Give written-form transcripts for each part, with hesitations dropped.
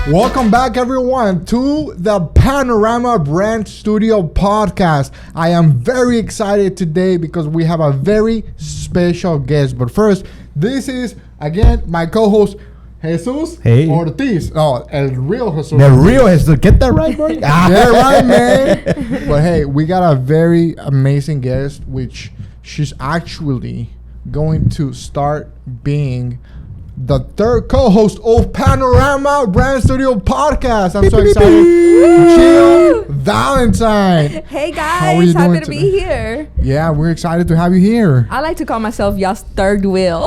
Welcome back, everyone, to the Panorama Brand Studio podcast. I am very excited today because we have a very special guest. But first, this is, again, my co-host, Jesus Ortiz. Oh, el real Jesus. The real Jesus. Get that right, bro? Get it right, man. But hey, we got a very amazing guest, which she's actually going to start being the third co-host of Panorama Brand Studio podcast. I'm so excited. Jilla Valentine. Hey guys, happy to be here. Yeah, we're excited to have you here. I like to call myself y'all's third wheel.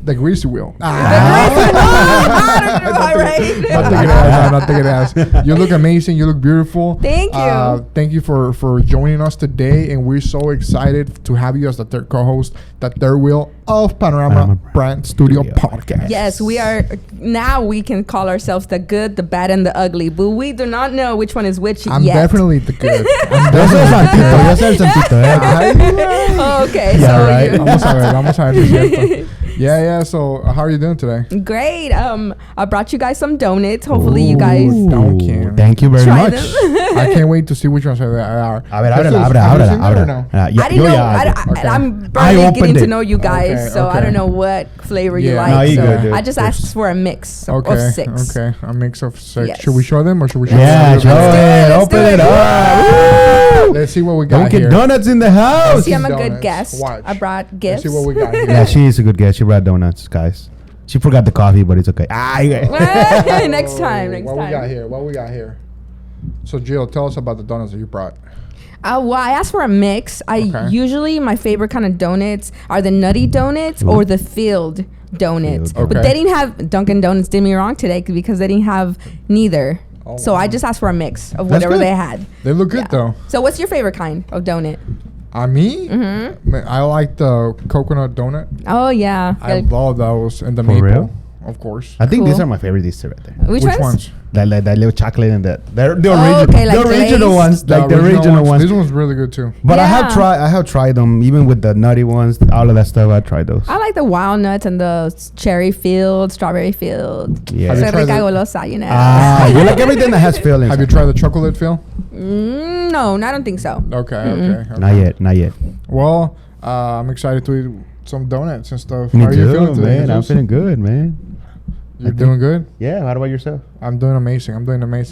The greasy wheel. Not take it as. You look amazing. You look beautiful. Thank you. Thank you for joining us today, and we're so excited to have you as the third co-host, the third wheel of Panorama Brand Studio podcast. Yes, we are. Now we can call ourselves the good, the bad, and the ugly, but we do not know which one is which I'm yet. definitely the good. Okay. Yeah, so right. Vamos a ver, cierto. Yeah. So, how are you doing today? Great. I brought you guys some donuts. Hopefully, you guys Thank you very try much. them. I can't wait to see which ones they are. Ábrela. I didn't know. I'm barely getting to know you guys, so I don't know what flavor you like. So I just asked for a mix of six. Okay, a mix of six. Yes. Should we show them or should we show them? Yeah, show it. Let's Open do it it. up. Let's see what we got Dunkin' here. Donuts in the house. See, I'm a Donuts. good guest. Watch. I brought gifts. Let's see what we got here. Yeah, she is a good guest. She brought donuts, guys. She forgot the coffee, but it's okay. Next time. What we got here? So, Jill, tell us about the donuts that you brought. Well, I asked for a mix. Usually my favorite kind of donuts are the nutty donuts or the filled donuts. Okay. But they didn't have Dunkin' Donuts. Did me wrong today because they didn't have neither. Oh, so wow. I just asked for a mix of That's whatever good. they had. They look good though. So what's your favorite kind of donut? Me? Mm-hmm. Man, I like the coconut donut. Oh yeah. I love those and the For maple, real? of course. I think Cool. these are my favorite dishes right there. Which ones? That little chocolate and that. They're the like original glazed? ones. Like the original ones. This one's really good too. But I Yeah. have tried them, even with the nutty ones, all of that stuff. I tried those. I like the walnuts and the cherry filled, strawberry filled. Yeah. Have you Soy tried rica the- golosa, you know. You like everything that has filling. Have you tried the chocolate fill? No, I don't think so. Okay. Not yet. Well, I'm excited to eat some donuts and stuff. Me How are you too, feeling today? man. I'm Jesus? feeling good, man. You're doing good? Yeah. How about yourself? I'm doing amazing.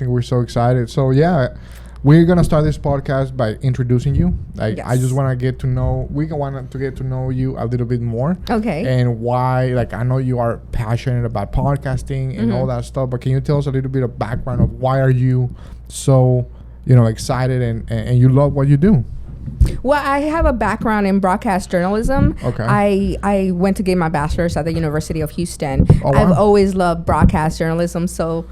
We're so excited. So yeah, we're gonna start this podcast by introducing you. I just want to get to know. Want to get to know you a little bit more. Okay. And why? Like, I know you are passionate about podcasting and all that stuff. But can you tell us a little bit of background of why are you so excited and you love what you do? Well, I have a background in broadcast journalism. Okay. I went to get my bachelor's at the University of Houston. Oh, wow. I've always loved broadcast journalism, so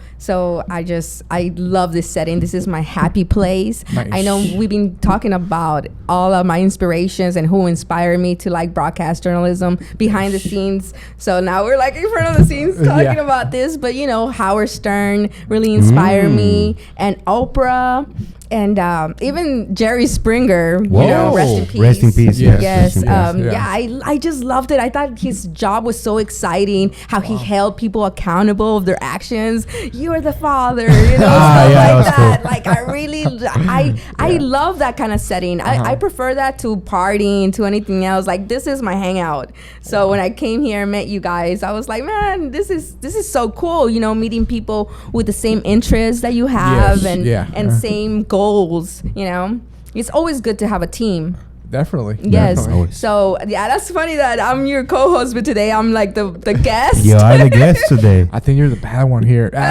I love this setting. This is my happy place. Nice. I know we've been talking about all of my inspirations and who inspired me to like broadcast journalism behind the scenes. So now we're like in front of the scenes talking about this, but Howard Stern really inspired me, and Oprah. And even Jerry Springer, rest in peace. Rest in peace. Yes. Yes. I just loved it. I thought his job was so exciting. How he held people accountable of their actions. You are the father, stuff like that. Cool. Like I really, I love that kind of setting. I prefer that to partying, to anything else. Like this is my hangout. So when I came here and met you guys, I was like, man, this is so cool. Meeting people with the same interests that you have and same goals. It's always good to have a team. Definitely. Yes. Definitely. So that's funny that I'm your co-host, but today I'm like the guest. You are the guest today. I think you're the bad one here. As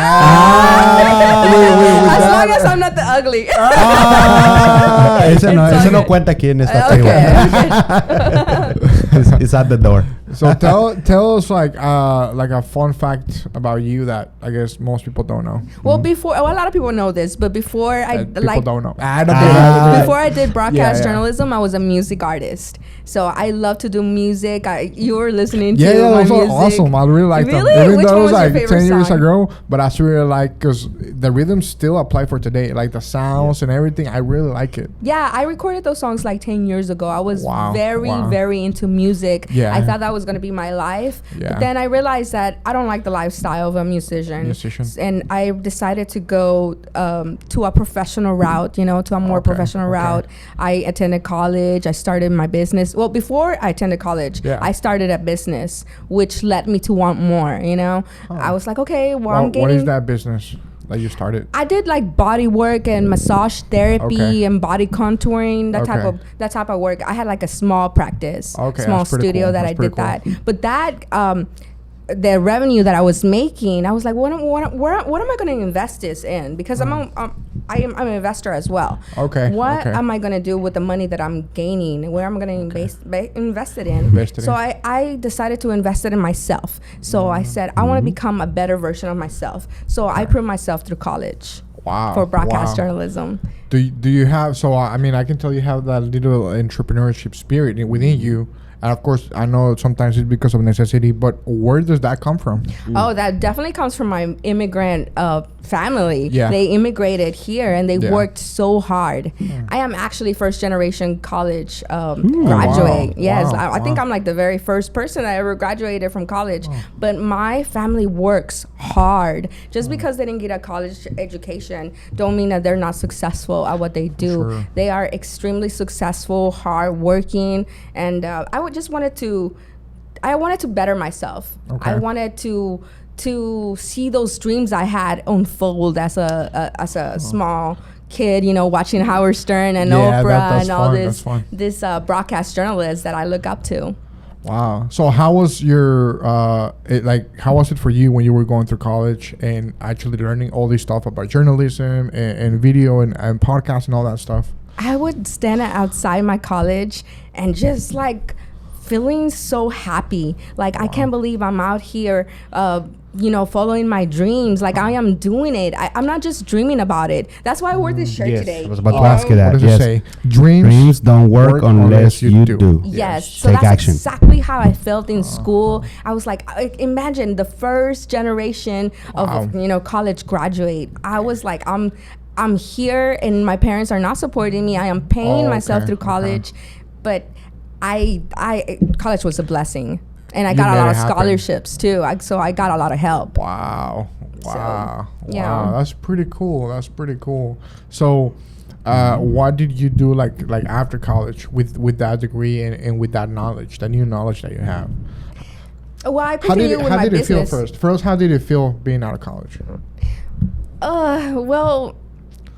long as I'm not the ugly. Eso no cuenta aquí en esta table. It's at the door. So tell us like a fun fact about you that I guess most people don't know. Well, a lot of people know this, but before I people don't know. Before I did broadcast journalism, I was a music artist. So I love to do music. You were listening to my those music. are awesome. I really like them. Really? Even Which though it one was was your like favorite 10 years song? ago, but I still really like because the rhythms still apply for today. Like the sounds and everything. I really like it. Yeah, I recorded those songs like 10 years ago. I was Wow. very into music. Yeah. I thought that was was going to be my life. Yeah. But then I realized that I don't like the lifestyle of a musician. And I decided to go to a professional route, to a more professional route. I attended college. I started my business. Well, before I attended college, I started a business, which led me to want more, I was like, okay, I'm getting... What is that business that you started? I did like body work and massage therapy and body contouring, that type of work. I had like a small practice, small studio that I did that. But that the revenue that I was making, I was like, what am I going to invest this in? Because I'm an investor as well. What am I going to do with the money that I'm gaining? Where am I going to invest it in? So I decided to invest it in myself. So I said, I want to become a better version of myself. So I put myself through college. For broadcast journalism. Do you have, I can tell you have that little entrepreneurship spirit within you. And of course, I know sometimes it's because of necessity, but where does that come from? Oh, that definitely comes from my immigrant family. Yeah. They immigrated here and they worked so hard. I am actually first generation college graduate. Yes, I think I'm like the very first person that ever graduated from college. But my family works hard. Just because they didn't get a college education don't mean that they're not successful at what they do. Sure. They are extremely successful, hard working, and I wanted to better myself. I wanted to see those dreams I had unfold as a small kid, watching Howard Stern and Oprah and all this broadcast journalists that I look up to. Wow. So how was your how was it for you when you were going through college and actually learning all this stuff about journalism and video and podcasts and all that stuff? I would stand outside my college and just like feeling so happy. Like, I can't believe I'm out here, following my dreams. Like, I am doing it. I'm not just dreaming about it. That's why I wore this shirt today. I was about to ask you that. What does it say? Dreams don't work unless you do. Yes. So Take that's action. exactly how I felt in school. I was like, imagine the first generation of, college graduate. I was like, I'm here and my parents are not supporting me. I am paying myself through college. But college was a blessing, and I got a lot of scholarships too. So I got a lot of help. Wow. That's pretty cool. So, what did you do like after college with that degree and with that knowledge, that new knowledge that you have? Well, I continued with my business. How did it feel first? First, how did it feel being out of college? Well,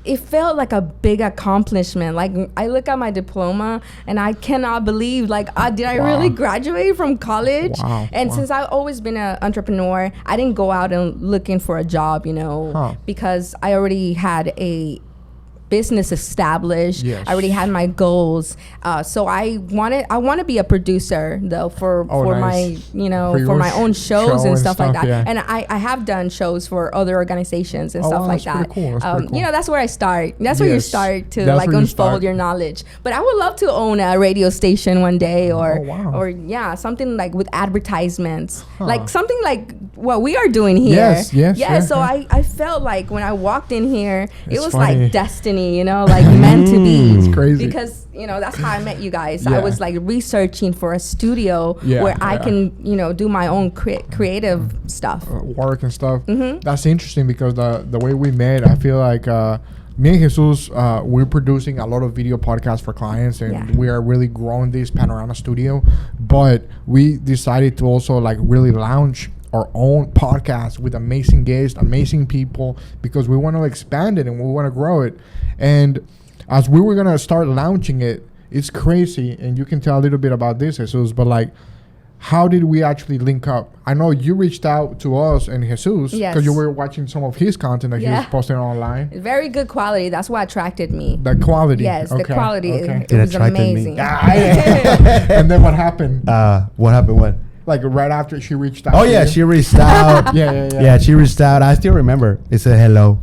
it felt like a big accomplishment. Like, I look at my diploma and I cannot believe, did I really graduate from college? And since I've always been an entrepreneur, I didn't go out and looking for a job, because I already had a business established. I already had my goals. So I want to be a producer though for my for my own shows and stuff like that. Yeah. And I have done shows for other organizations and stuff like that. Cool. Cool. That's where I start. That's where you start to unfold your knowledge. But I would love to own a radio station one day or something like with advertisements. Like something like what we are doing here. Yes. So I felt like when I walked in here, it was funny. Like destiny. Meant to be. It's crazy. Because, that's how I met you guys. I was like researching for a studio where I can, do my own creative stuff. Work and stuff. Mm-hmm. That's interesting because the way we met, I feel like me and Jesus, we're producing a lot of video podcasts for clients and we are really growing this panorama studio. But we decided to also really launch our own podcast with amazing guests, amazing people, because we want to expand it and we want to grow it. And as we were going to start launching it, it's crazy. And you can tell a little bit about this, Jesus, but how did we actually link up? I know you reached out to us and Jesus because you were watching some of his content that he was posting online. Very good quality. That's what attracted me. The quality. Yes, the quality. It was amazing. And then what happened? What happened when? Right after she reached out. Oh yeah, she reached out. Yeah, she reached out. I still remember. It said hello.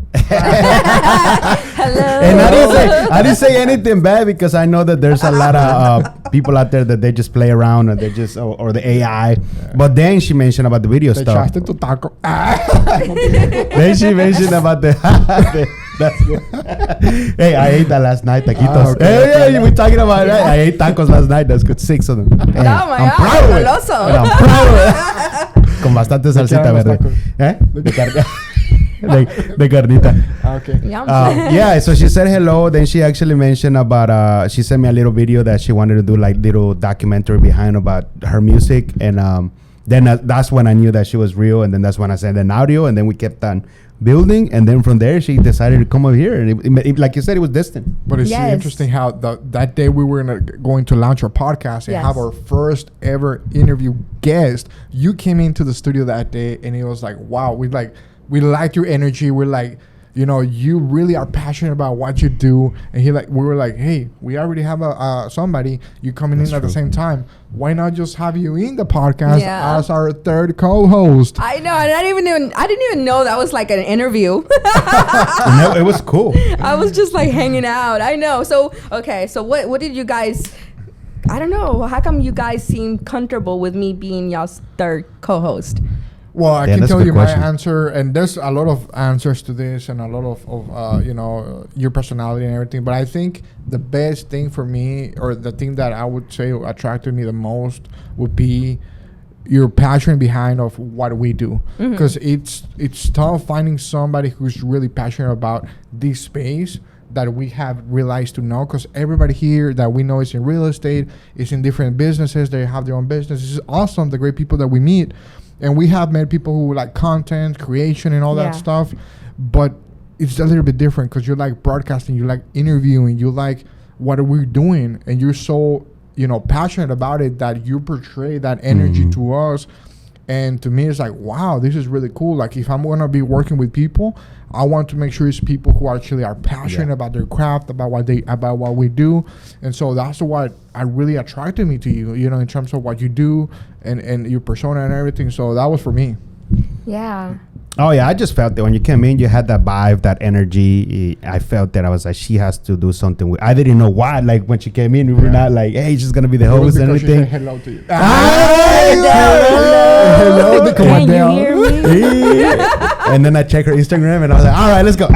Hello. And I didn't say anything bad because I know that there's a lot of people out there that they just play around and they just or the AI. But then she mentioned about the video Te stuff. echaste tu taco. Then she mentioned about that's good. Hey, I ate that last night, taquitos. Hey, we're talking about it, right? I ate tacos last night. That's good, 6 of them. Oh my I'm God, proud of it. goloso. And I'm proud of it. Con bastante salsita los verde. tacos? De carnita. Okay. Yum. Yeah, so she said hello. Then she actually mentioned about she sent me a little video that she wanted to do like little documentary behind about her music, and then that's when I knew that she was real, and then that's when I sent an audio, and then we kept on building, and then from there she decided to come over here, and it, like you said, it was destined. But it's Yes. interesting how that day we were going to launch our podcast and Yes. have our first ever interview guest. You came into the studio that day, and it was like, wow, we liked your energy. We're like, you know, you really are passionate about what you do. And we were like, hey, we already have somebody. You coming in at the same time. Why not just have you in the podcast as our third co-host? I know, and I didn't even know that was like an interview. No, it was cool. I was just like hanging out. I know. So okay, so what did you guys? I don't know. How come you guys seem comfortable with me being y'all's third co-host? Well, I Yeah, can that's a tell good you question. my answer, and there's a lot of answers to this, and a lot of you know, your personality and everything. But I think the best thing for me, or the thing that I would say attracted me the most, would be your passion behind of what we do, because it's tough finding somebody who's really passionate about this space that we have realized to know, because everybody here that we know is in real estate, is in different businesses, they have their own businesses. It's awesome, the great people that we meet. And we have met people who like content creation and all that stuff, but it's a little bit different because you like broadcasting, you like interviewing, you like what are we doing, and you're so, you know, passionate about it that you portray that energy to us. And to me, it's like, wow, this is really cool. Like, if I'm gonna be working with people, I want to make sure it's people who actually are passionate about their craft, about what we do. And so that's what really attracted me to you, you know, in terms of what you do and your persona and everything. So that was for me. Yeah. Oh yeah, I just felt that when you came in, you had that vibe, that energy. I felt that I was like, she has to do something with. I didn't know why. Like when she came in, we were not like, hey, she's gonna be the host and Because she everything. said hello to you. Hello. Can you hear me? And then I check her Instagram, and I was like, all right, let's go.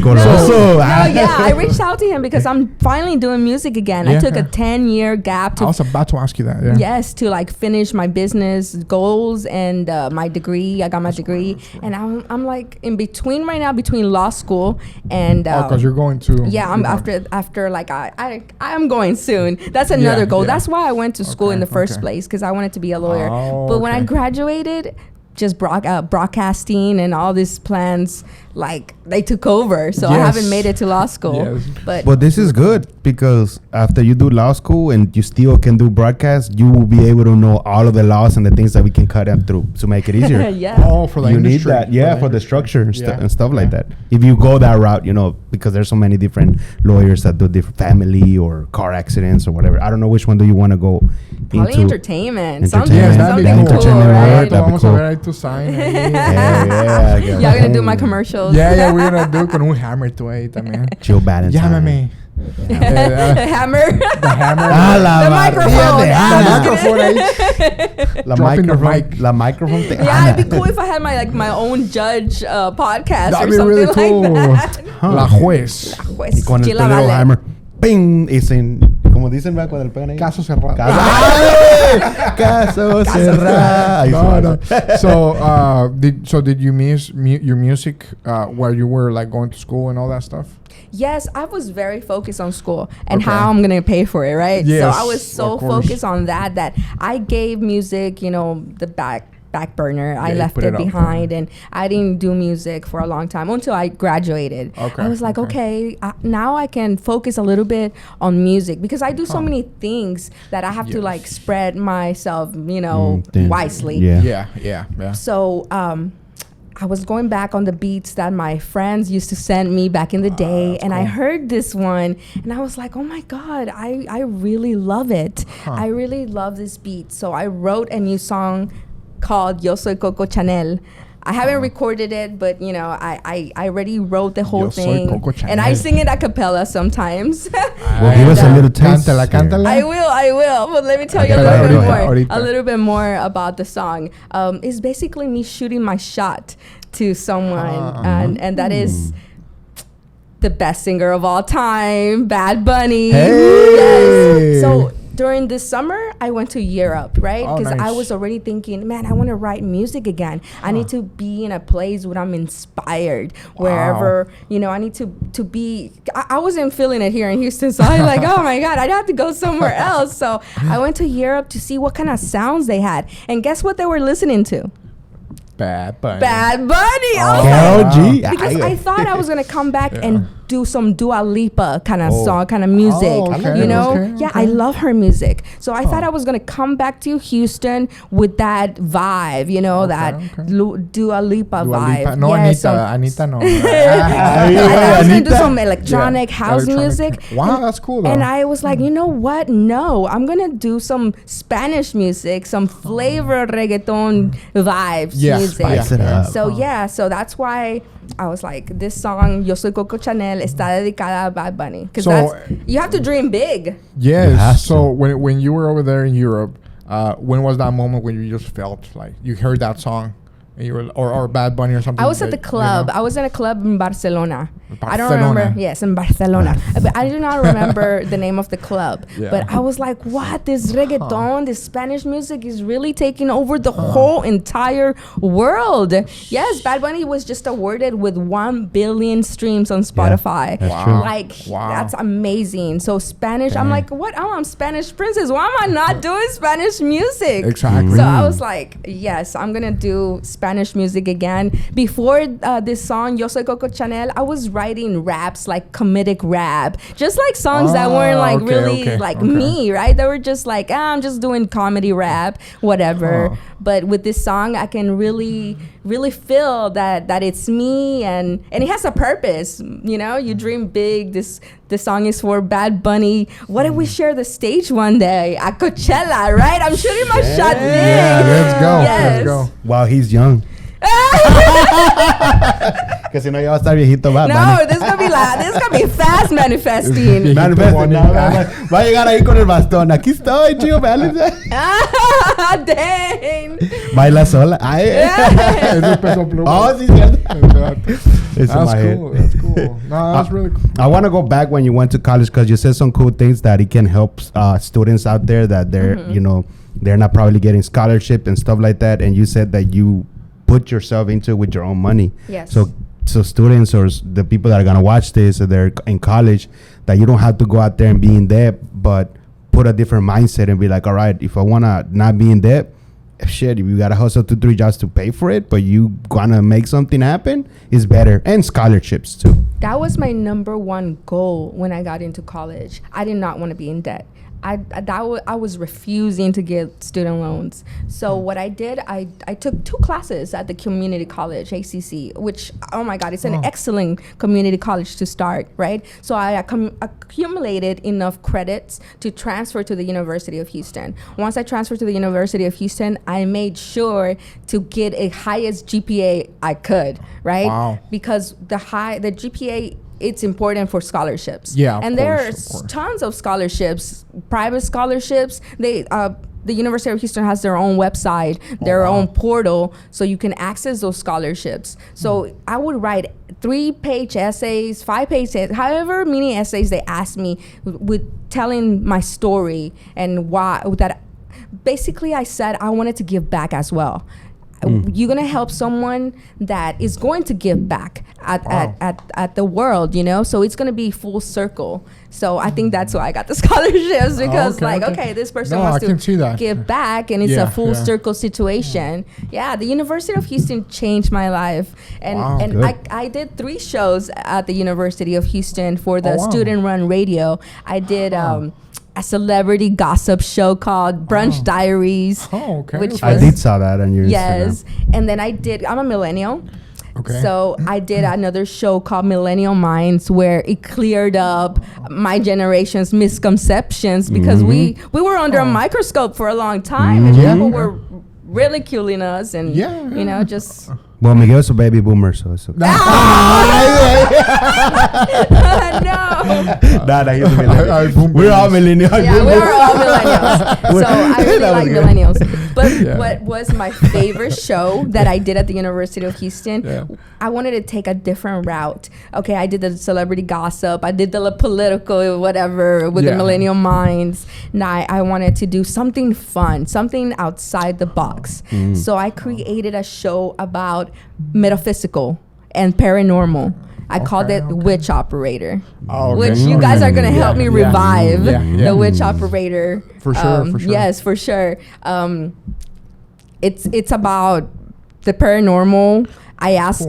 Goloso. I reached out to him because I'm finally doing music again. I took a 10-year gap I was about to ask you that. Yeah. Yes, to like finish my business goals and my degree. I got my degree, and I'm like in between right now, between law school and. Because you're going to. Yeah, I'm after like I'm going soon. That's another goal. Yeah. That's why I went to school in the first place, because I wanted to be a lawyer. But when I graduated, just broadcasting and all these plans, like they took over. So I haven't made it to law school. Yes. But this is good because after you do law school and you still can do broadcast, you will be able to know all of the laws and the things that we can cut them through to make it easier. For the you industry. need that, for the structure and stuff like that. If you go that route, you know, because there's so many different lawyers that do different family or car accidents or whatever. I don't know which one do you want to go Probably into. entertainment. Entertainment. That'd be Something cool. cool, right? That'd be cool. To sign. Yeah. Y'all gonna do my commercials? Yeah, we're gonna do con un hammer tú ahí también. Chill balance. Llámame. Hammer. The hammer. The microphone. La microphone. Yeah, it'd be cool if I had my own judge podcast That'd or be something really cool. like that. La juez. Pues, Con el Jilla, little Vale. hammer. Ping. Y sin, como dicen, ¿verdad? Cuando le pegan ahí. Caso cerrado. Caso cerrado. No. So did you miss your music while you were like going to school and all that stuff? Yes, I was very focused on school and how I'm gonna pay for it, right? Yes, so I was so focused on that I gave music, you know, the back burner. I left it behind, and I didn't do music for a long time until I graduated. I was like, okay, now I can focus a little bit on music, because I do so many things that I have to like spread myself, you know, wisely. Yeah. So I was going back on the beats that my friends used to send me back in the day, and I heard this one, and I was like, oh my God, I really love it. I really love this beat. So I wrote a new song called Yo Soy Coco Chanel. I haven't recorded it, but you know, I already wrote the whole Yo soy thing, Coco and I Chanel. sing it a cappella sometimes. Well, give us a little taste. Cántala, cántala. I will. But let me tell you a Okay, little bit ahorita, more. ahorita. A little bit more about the song. It's basically me shooting my shot to someone, and that is the best singer of all time, Bad Bunny. Hey! Yes. So during this summer, I went to Europe, right? Oh, Because I nice. was already thinking, man, I want to write music again. I need to be in a place where I'm inspired, wherever, you know, I need to be. I wasn't feeling it here in Houston, so I was like, oh my God, I'd have to go somewhere else. So I went to Europe to see what kind of sounds they had. And guess what they were listening to? Bad Bunny. Bad Bunny. I was Carol like, G. because I thought I was gonna come back and do some Dua Lipa kind of song, kind of music. Oh, okay, You know, okay, yeah, okay. I love her music. So I thought I was gonna come back to Houston with that vibe, you know, that Dua Lipa Dua vibe. Lipa. No, Yeah, Anita. so Anita, no. I thought I was gonna do Anita. some electronic house Electronic. music. Wow, that's cool though. And I was like, you know what? No, I'm gonna do some Spanish music, some flavor reggaeton vibes Yeah, music. spice it up. So yeah, so that's why I was like, this song Yo Soy Coco Chanel está dedicada a Bad Bunny, because So, you have to dream big. You have Yes. So to. when you were over there in Europe, when was that moment when you just felt like you heard that song, and you were or Bad Bunny or something? I was at the that, club. you know? I was in a club in Barcelona. I don't Barcelona. remember. Yes, in Barcelona. But I do not remember the name of the club. Yeah. But I was like, what? This reggaeton, this Spanish music is really taking over the whole entire world. Yes, Bad Bunny was just awarded with 1 billion streams on Spotify. that's Wow. true. Like, Wow. that's amazing. So Spanish, I'm Dang. like, what? Oh, I'm Spanish princess. Why am I not doing Spanish music? Exactly. So I was like, yes, I'm gonna do Spanish music again. Before this song, Yo Soy Coco Chanel, I was writing raps, like comedic rap, just like songs that weren't like really like me, right? They were just like, I'm just doing comedy rap, whatever. But with this song, I can really feel that it's me, and it has a purpose. You know, you dream big. This song is for Bad Bunny. What if we share the stage one day at Coachella, right? I'm shooting my shot big. Yeah, let's go. Yes. Let's go. While he's young. Because si no, ya va a estar viejito. Va, No, this gonna be fast manifesting. Manifiesto, no, va a llegar ahí con el bastón. Aquí estoy, chico. Ah, dang. Baila sola. Ay. Ese es Peso Pluma. Oh, sí, cierto. Exacto. It's in my That's head. cool. That's cool. No, that's really cool. I want to go back when you went to college because you said some cool things that it can help students out there that they're, you know, they're not probably getting scholarship and stuff like that. And you said that you put yourself into it with your own money. Yes. So students or the people that are gonna watch this, or they're in college, that you don't have to go out there and be in debt, but put a different mindset and be like, all right, if I wanna not be in debt, shit, if you gotta hustle 2-3 jobs to pay for it, but you gonna make something happen, is better. And scholarships too. That was my number one goal when I got into college. I did not want to be in debt. I was refusing to get student loans. So what I did, I took 2 classes at the community college, ACC, which, oh my God, it's an excellent community college to start, right? So I accumulated enough credits to transfer to the University of Houston. Once I transferred to the University of Houston, I made sure to get a highest GPA I could, right? Wow. Because the GPA, it's important for scholarships. Yeah, and of there's course. tons of scholarships, private scholarships. The University of Houston has their own website, their own portal, so you can access those scholarships. So I would write 3-page essays, 5-page essays, however many essays they asked me, with telling my story and why that. Basically, I said I wanted to give back as well. You're gonna help someone that is going to give back at the world, you know. So it's gonna be full circle. So I think that's why I got the scholarships, because okay, this person No, wants I can see to that. give back, and it's a full circle situation. Yeah, the University of Houston changed my life, and Wow, and good. I did 3 shows at the University of Houston for the wow. student-run radio. I did. A celebrity gossip show called Brunch Diaries. Oh, okay. Which I was- did saw that on your Yes. Instagram. And then I'm a millennial. Okay. So I did another show called Millennial Minds, where it cleared up my generation's misconceptions, because we were under a microscope for a long time, and people were ridiculing us, and you know, just Well, Miguel's a baby boomer, so it's okay. No. Nah, he's a millennial. We're all millennials. Yeah, we are all millennials. So I really That was like good. millennials. But what was my favorite show that I did at the University of Houston? Yeah. I wanted to take a different route. Okay, I did the celebrity gossip. I did the political whatever with the millennial minds. Now I wanted to do something fun, something outside the box. So I created a show about metaphysical and paranormal. I called it Witch Operator, which you guys are gonna help me revive the Witch Operator. For sure, for sure. Yes, for sure. It's about the paranormal. I ask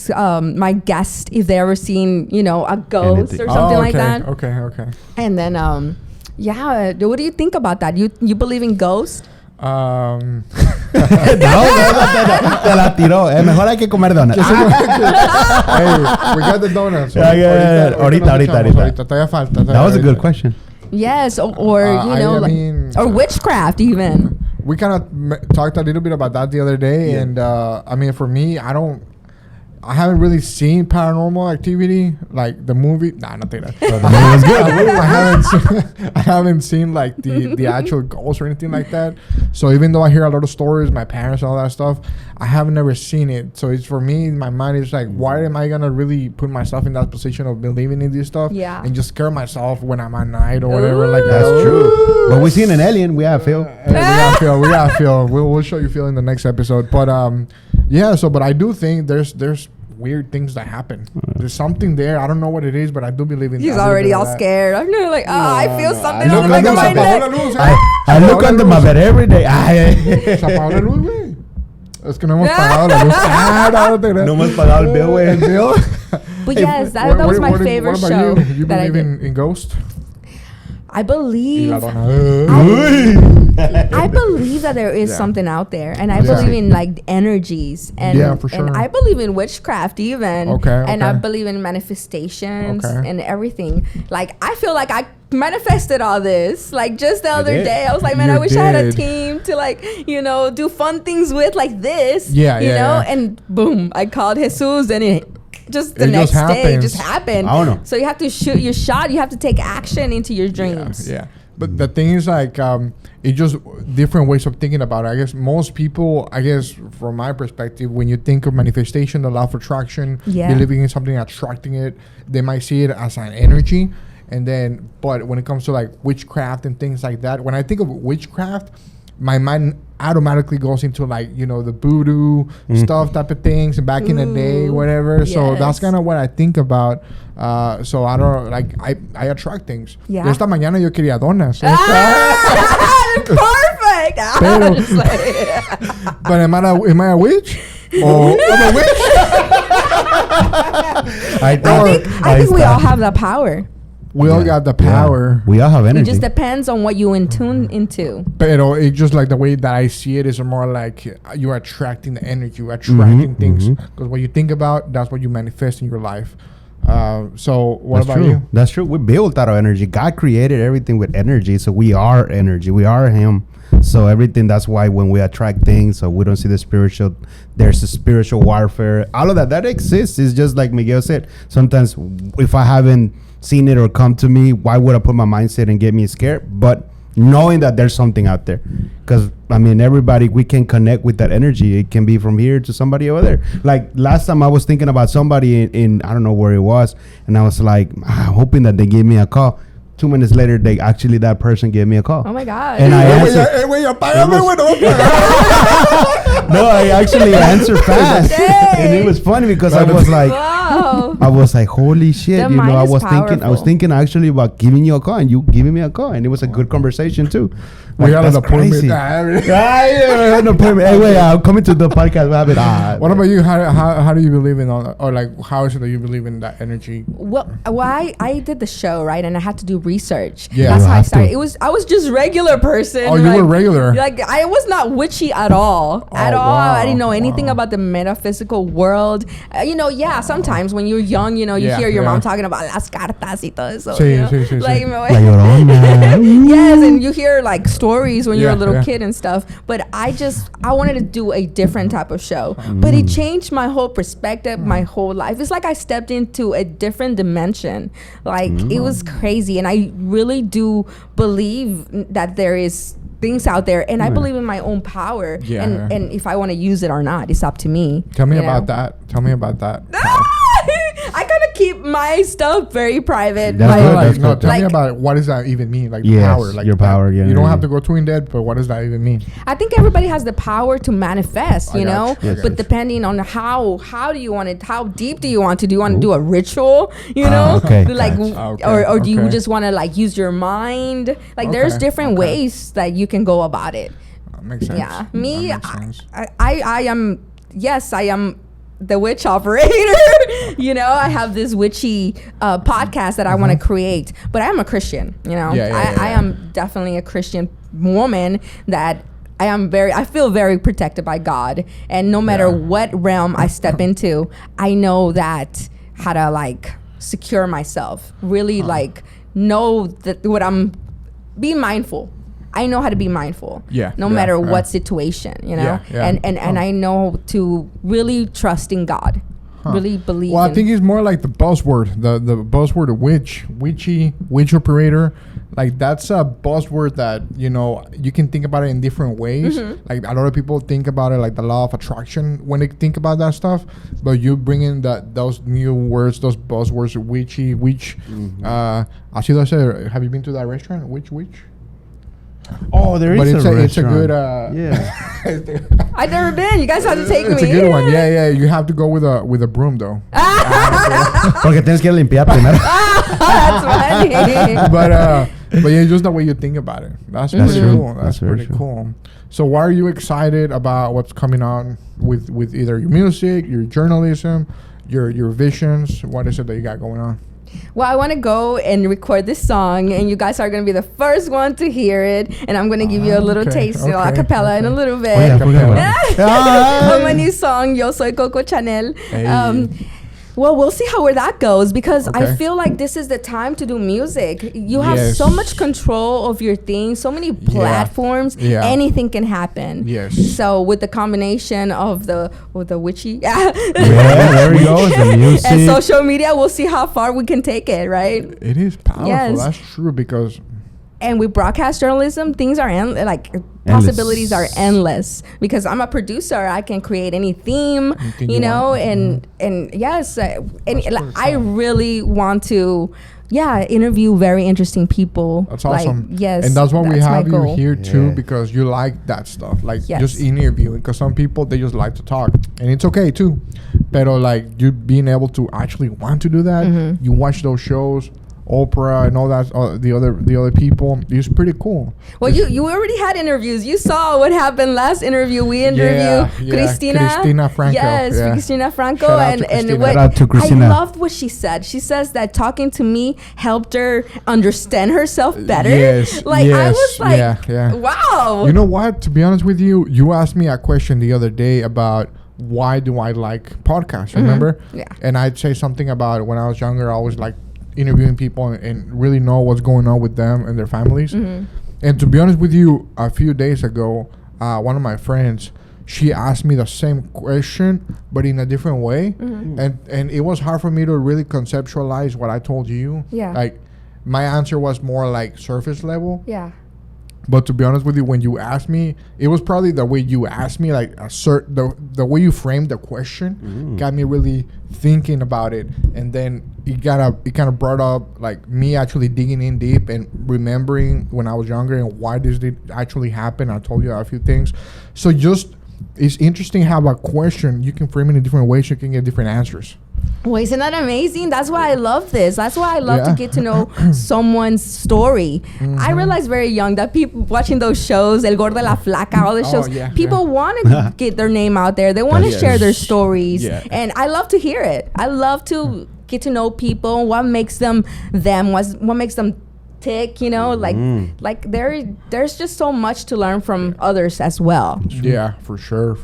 my guest if they ever seen a ghost or something like that. Okay. And then what do you think about that? You believe in ghosts? Te la tiró. Mejor hay que comer donuts. Hey, we got the donuts. Ahorita. Todavía falta. That was a good question. Yes, or or witchcraft even. We kind of talked a little bit about that the other day, and I mean, for me, I haven't really seen Paranormal Activity, like the movie. Nah, not that. So the movie was good. I haven't seen like the actual ghosts or anything like that. So even though I hear a lot of stories, my parents and all that stuff, I haven't never seen it. So it's for me, in my mind, it's like, why am I gonna really put myself in that position of believing in this stuff? Yeah. And just scare myself when I'm at night or whatever like that. That's true. But we seen an alien. We have Phil. We got Phil. We'll show you Phil in the next episode. But but I do think there's weird things that happen. There's something there. I don't know what it is, but I do believe in. He's already all scared. I'm like, I feel something I on the back of my neck. I look under my bed every day. Se apagó la luz, güey. Es que no hemos pagado la luz. No hemos pagado el bill, güey. But yes, that was my favorite show. You believe in ghosts? I believe. I believe that there is something out there, and I believe in like energies, and for sure. and I believe in witchcraft even. And I Okay. believe in manifestations and everything. Like I feel like I manifested all this. Like just the other day, I was like, man, I wish I had a team to like do fun things with like this. Yeah. And boom, I called Jesus, and it. Just the next day just happened. I don't know. So you have to shoot your shot. You have to take action into your dreams. Yeah. But the thing is, like, it's just different ways of thinking about it. I guess most people, from my perspective, when you think of manifestation, the law of attraction, believing in something, attracting it, they might see it as an energy. But when it comes to like witchcraft and things like that, when I think of witchcraft, my mind automatically goes into like the voodoo stuff type of things and back in the day, whatever. So that's kind of what I think about. So I don't like I attract things. Yeah. Esta mañana yo quería donas. Perfect. But am I a witch? Or I'm a witch? I think we all have that power. We all got the power. We all have energy. It just depends on what you in tune into. Pero it just like the way that I see it is more like you're attracting the energy, you're attracting things. Because what you think about, that's what you manifest in your life. So what about you? That's true. We built out of energy. God created everything with energy. So we are energy. We are Him. So everything, that's why when we attract things, so we don't see the spiritual, there's a spiritual warfare. All of that exists. It's just like Miguel said. Sometimes if I haven't seen it or come to me, why would I put my mindset and get me scared? But knowing that there's something out there, because I mean, everybody, we can connect with that energy. It can be from here to somebody over there. Like last time I was thinking about somebody in I don't know where it was, and I was like, hoping that they give me a call. 2 minutes later, that person gave me a call. Oh my God. And I answered. No, I actually answered fast. And it was funny because I was like, I was like, holy shit. The mind I is was thinking actually about giving you a call and you giving me a call. And it was a good conversation too. We had an appointment. An appointment. Anyway, I'm coming to the podcast. What about you? How do you believe in all that? Or like, how is it that you believe in that energy? Well, I did the show, right? And I had to do research. Yeah. That's how I started. I was just regular person. Oh, you were regular. Like I was not witchy at all. Wow. I didn't know anything about the metaphysical world. Sometimes when you're young, you know, you Yeah, hear your yeah. mom talking about las cartas y todo eso. Sí, you know? sí, sí, Like, sí. La Llorona. yes, and you hear like stories when you're a Yeah, little yeah. kid and stuff. But I wanted to do a different type of show. But it changed my whole perspective, my whole life. It's like I stepped into a different dimension. Like it was crazy. And I really do believe that there is things out there, and I believe in my own power. Yeah. And if I want to use it or not, it's up to me. Tell me you about know? that. Tell me about that. I kind of keep my stuff very private. That's My- good, Like, that's no, good. tell me Like- about what does that even mean? Like Yes, power, like your power, yeah, You don't yeah, have yeah. to go too in depth, but what does that even mean? I think everybody has the power to manifest, I you got know. you. Yes, But yes. depending on how do you want it, how deep do you want to do? You want to do a ritual, you know, okay, like, gotcha. Okay, or do you okay. just want to like use your mind? Like, there's Okay, different okay. ways that you can go about it. That makes sense. Yeah, me, That makes sense. I am. Yes, I am the witch operator. You know, I have this witchy podcast that I want to create, but I'm a Christian. You know, Yeah, yeah, I yeah. am definitely a Christian woman that. I feel very protected by God, and no matter Yeah. what realm I step into, I know that how to like secure myself. Really like know that what I'm. Be mindful. I know how to be mindful. Yeah, No yeah, matter yeah. what situation, you know, Yeah, yeah. and I know to really trust in God, Huh. really believe. Well, I in, think it's more like the buzzword, the buzzword of witch operator. Like that's a buzzword that you can think about it in different ways. Mm-hmm. Like a lot of people think about it like the law of attraction when they think about that stuff. But you bring in those new words, those buzzwords, witch. Have you been to that restaurant? Witch. Oh, there is But it's a restaurant. good. Yeah. I've never been. You guys have to take It's me. a good one. Yeah. You have to go with a broom though. Porque tienes que limpiar primero. That's funny. But yeah, just the way you think about it. That's That's pretty true. cool. That's That's very pretty true. cool. So why are you excited about what's coming on with either your music, your journalism, your visions? What is it that you got going on? Well, I want to go and record this song, and you guys are going to be the first one to hear it. And I'm going to give you a little Okay, taste, a okay, cappella in a okay. little bit. Oh, yeah, I forgot about it. Of my new song, Yo Soy Coco Chanel. Hey. Well, we'll see where that goes, because I Okay. feel like this is the time to do music. You have so Yes. much control of your thing, so many platforms. Yeah. Anything can happen. Yes. So with the combination of the witchy, Yeah, there he goes. The music. and social media, we'll see how far we can take it, right? It is powerful. Yes. That's true because And with broadcast journalism, things are possibilities are endless, because I'm a producer. I can create any theme, Anything you you know, want. and yes, and pretty I cool. really want to, interview very interesting people. that's awesome. Yes, and that's why we my have you goal. here too, Yeah. because you like that stuff, like Yes. just interviewing. Because some people they just like to talk, and it's okay too. But like you being able to actually want to do that, Mm-hmm. you watch those shows. Oprah and all that, the other people, it's pretty cool. Well, you already had interviews. You saw what happened last interview. We interviewed yeah, Cristina Franco, Yes, yeah. Cristina Franco, Shout out and to Cristina. what Shout out to Cristina. I loved what she said. She says that talking to me helped her understand herself better. Yes, like I yes, was like, yeah. wow. You know what? To be honest with you, you asked me a question the other day about why do I like podcasts, remember? Yeah. And I'd say something about when I was younger, I always like interviewing people and really know what's going on with them and their families. And to be honest with you, a few days ago, one of my friends, she asked me the same question, but in a different way. And it was hard for me to really conceptualize what I told you. Yeah. Like, my answer was more like surface level. Yeah. But to be honest with you, when you asked me, it was probably the way you asked me, like the way you framed the question, got me really thinking about it, and then it kind of brought up like me actually digging in deep and remembering when I was younger and why this did actually happen. I told you a few things, so just it's interesting how a question you can frame it in different ways, you can get different answers. Well, isn't that amazing? That's why I love this. That's why I love to Yeah. get to know someone's story. I realized very young that people watching those shows, El Gordo La Flaca, all the Oh, shows, yeah, people want to get their name out there. They want to Yes. share their stories. Yeah. And I love to hear it. I love to get to know people, what makes them, what makes them tick, like there's just so much to learn from others as well. Yeah, for sure.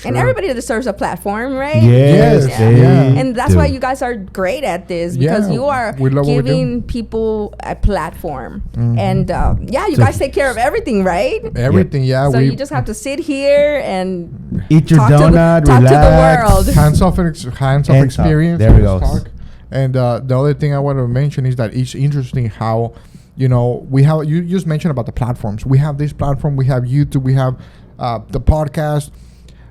And everybody deserves a platform, right? Yes, And that's why you guys are great at this, because you are giving people a platform. And you guys take care of everything, right? Everything, yeah. So you just have to sit here and eat your donut, talk relax. to the world. Hands-off experience. There we go. And the other thing I want to mention is that it's interesting how, we have, you just mentioned about the platforms. We have this platform, we have YouTube, we have the podcast.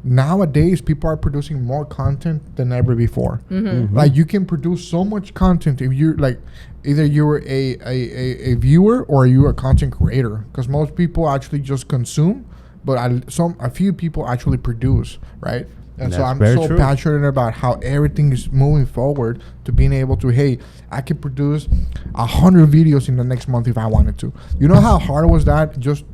Nowadays, people are producing more content than ever before. Like, you can produce so much content if you're like, either you're a viewer or you're a content creator, because most people actually just consume, but a few people actually produce, right? And so I'm so passionate about how everything is moving forward to being able to, hey, I can produce 100 videos in the next month if I wanted to. You know how hard was that just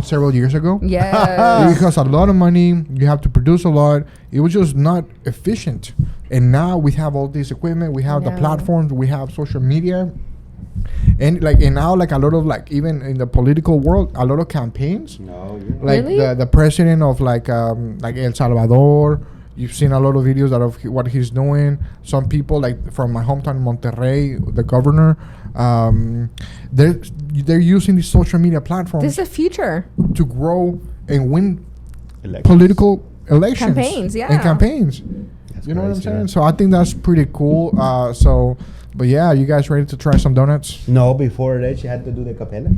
several years ago? Yeah. It cost a lot of money. You have to produce a lot. It was just not efficient. And now we have all this equipment. We have the platforms. We have social media. And now a lot of even in the political world, a lot of campaigns. Really? the president of El Salvador. You've seen a lot of videos of what he's doing. Some people from my hometown Monterrey, the governor, they're using these social media platforms. This is the future To grow and win political elections. Campaigns, yeah. And campaigns. That's you know what I'm crazy, saying? yeah. So I think that's pretty cool. But yeah, you guys ready to try some donuts? No, before that, she had to do the capella.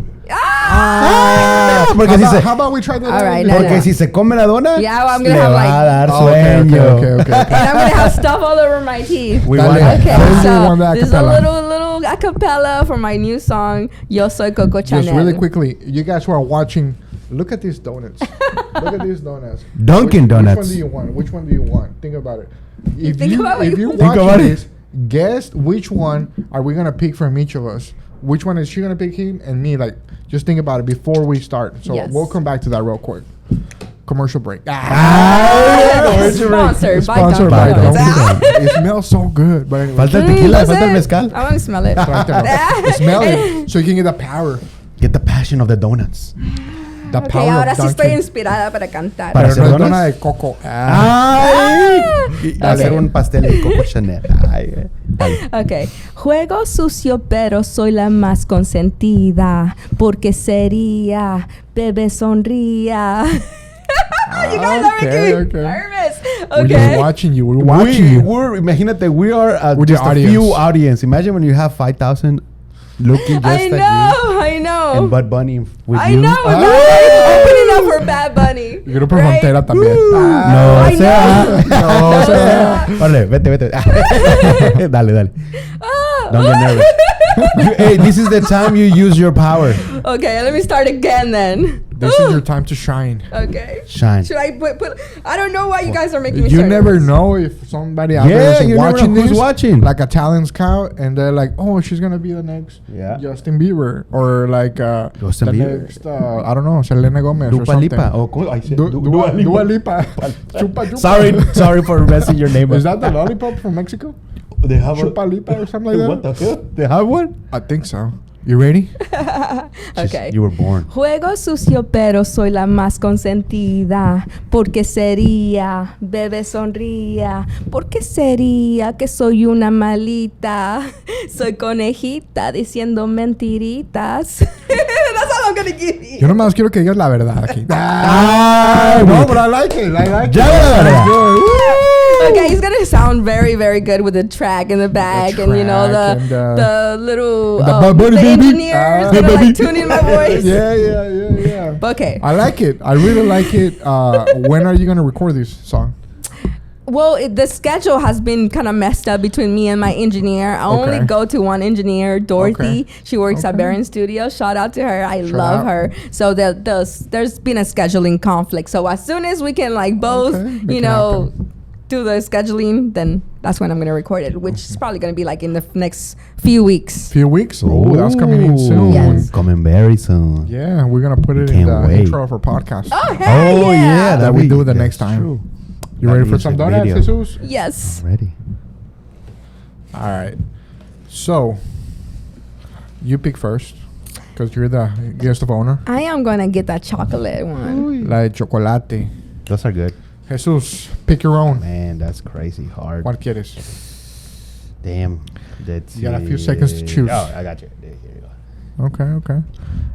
Porque how about we try the All right, Porque si se come la dona, Yeah, well, I'm gonna le have, va a dar sueño. Okay. and I'm gonna have stuff all over my teeth. We Dale. want Okay, Let's do so one this is a acapella. little acapella for my new song, Yo Soy Coco Chanel. Just really quickly, you guys who are watching, look at these donuts. Look at these donuts. Dunkin' Donuts. Which one do you want? Think about it. If Think about it. you're Think about watching it. this, guess which one are we gonna pick from each of us? Which one is she gonna pick, him and me? Just think about it before we start. So Yes. we'll come back to that real quick. Commercial break. Sponsored by Sponsored Dunkin' by Donuts. Dunkin'. It smells so good. But anyway, Falta el tequila, What's falta el it? mezcal. I want to smell it. smell it so you can get the power. Get the passion of the donuts. The Ok, power ahora of sí estoy Dunkin'. inspirada para cantar. Para Pero hacer no es donuts. dona de coco. ¡Ay! Y hacer Ok. un pastel de Coco Chanel. Ay, dale. Ok. Juego sucio, pero soy la más consentida. Porque sería, bebé sonría. You guys are making me nervous. We're just Okay. watching you. We're watching you. Imagínate, we are With just the a few audience. audience. Imagine when you have 5,000 looking just I like you. know. And Bud Bunny with I you. know. Opening up for Bad Bunny. Grupo Right? Frontera también. No I sea. know. No sea. Vale, vete. Dale. Ah. Don't get nervous. Hey, this is the time you use your power. Okay, let me start again then. This is your time to shine. Okay. Shine. Should I put I don't know why you guys are making me You start never nervous. know if somebody out Yeah, there is you never watching know who's this, watching. like a talent scout, and they're like, "Oh, she's gonna be the next Justin Bieber," or like Justin the Bieber. next I don't know, Selena Gomez or Dua something. Lipa. Oh, cool. I said Dua Lipa. Chupa Chupa. Sorry for messing your name up. Is that the lollipop from Mexico? They have Chupa Lipa or something like What that? the hell? They have one? I think so. You ready? Okay. You were born. Juego sucio, pero soy la más consentida. Porque sería, bebé sonría. Porque sería que soy una malita. Soy conejita diciendo mentiritas. That's all I'm gonna give you. Yo nomás quiero que digas la verdad aquí. no, but I like it. I like Ya la verdad. Okay, he's gonna sound very, very good with the track in the back, and you know track and, the little the Bud Bunny the baby. engineers Hey, gonna baby. like tune in my voice. Yeah. Okay. I like it. I really like it. When are you gonna record this song? Well, the schedule has been kind of messed up between me and my engineer. I only Okay. go to one engineer, Dorothy. Okay. She works at Okay. Baron Studio. Shout out to her. I Shout love out. her. So there's been a scheduling conflict. So as soon as we can both, Okay, make you it know, happen. do the scheduling, then that's when I'm going to record it, which is probably going to be in the next few weeks. Few weeks? Oh, that's coming in soon. Yes. Coming very soon. Yeah, we're gonna put it in Can't the wait. intro of our podcast. Oh, hell Oh, yeah. that we we do the that's next time. true. You That ready for some music donuts, video. Jesus? Yes. Ready. All right. So, you pick first. Because you're the guest of honor. I am gonna get that chocolate one. La de chocolate. Those are good. Jesus, pick your own. Man, that's crazy hard. ¿Cuál quieres? Damn. That's You got a few seconds to choose. Oh, I got you. Here you go. Okay.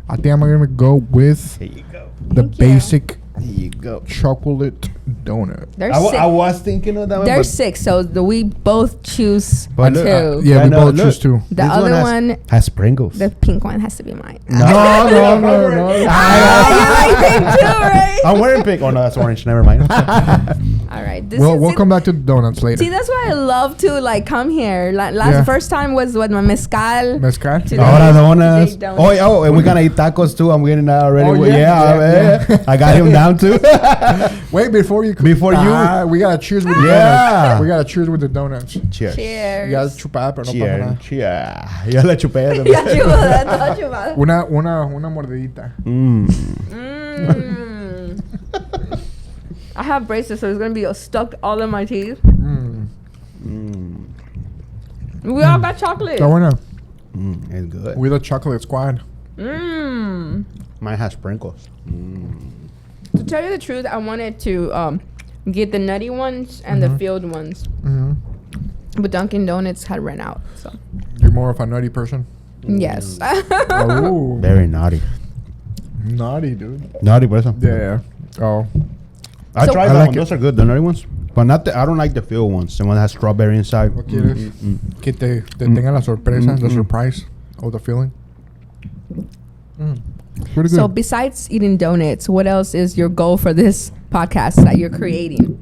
I think I'm going to go with Here you go. the Thank you. basic Here you go. chocolate donut. There's I was thinking of that one. There's 6, so we both choose But look, 2. Yeah, we no, both look. choose 2. The other one, has sprinkles. the pink one, has to be mine. No. You like pink too, right? I'm wearing pink. Oh, no, that's orange. Never mind. All right. We'll come back to the donuts later. See, that's why I love to like come here. Yeah. First time was with my mezcal. Mezcal? Today. Ahora donuts. Today donuts. Oh, and we're going to eat tacos too. I'm getting that already. Oh, yeah. I got him down too. Wait, before you... we got to choose with the donuts. We got to choose with the donuts. Cheers. Cheers. You got to chupar, pero no pasa nada. Cheers. Ya la chupé. Ya chupada, toda chupada. Una mordidita. I have braces, so it's gonna be stuck all in my teeth. We all got chocolate. Está buena. It's good. We're the chocolate squad. Mine has sprinkles. To tell you the truth, I wanted to get the nutty ones and the filled ones, but Dunkin' Donuts had run out. So You're more of a nutty person? yes. Oh. Very naughty. Naughty, dude. Naughty person. Yeah. Oh. I So- tried I that like one. it. Those are good. The nutty ones. But not I don't like the filled ones. The one that has strawberry inside. ¿Qué quieres? Que te tenga la sorpresa, the surprise of the feeling. Pretty good. So besides eating donuts, what else is your goal for this podcast that you're creating?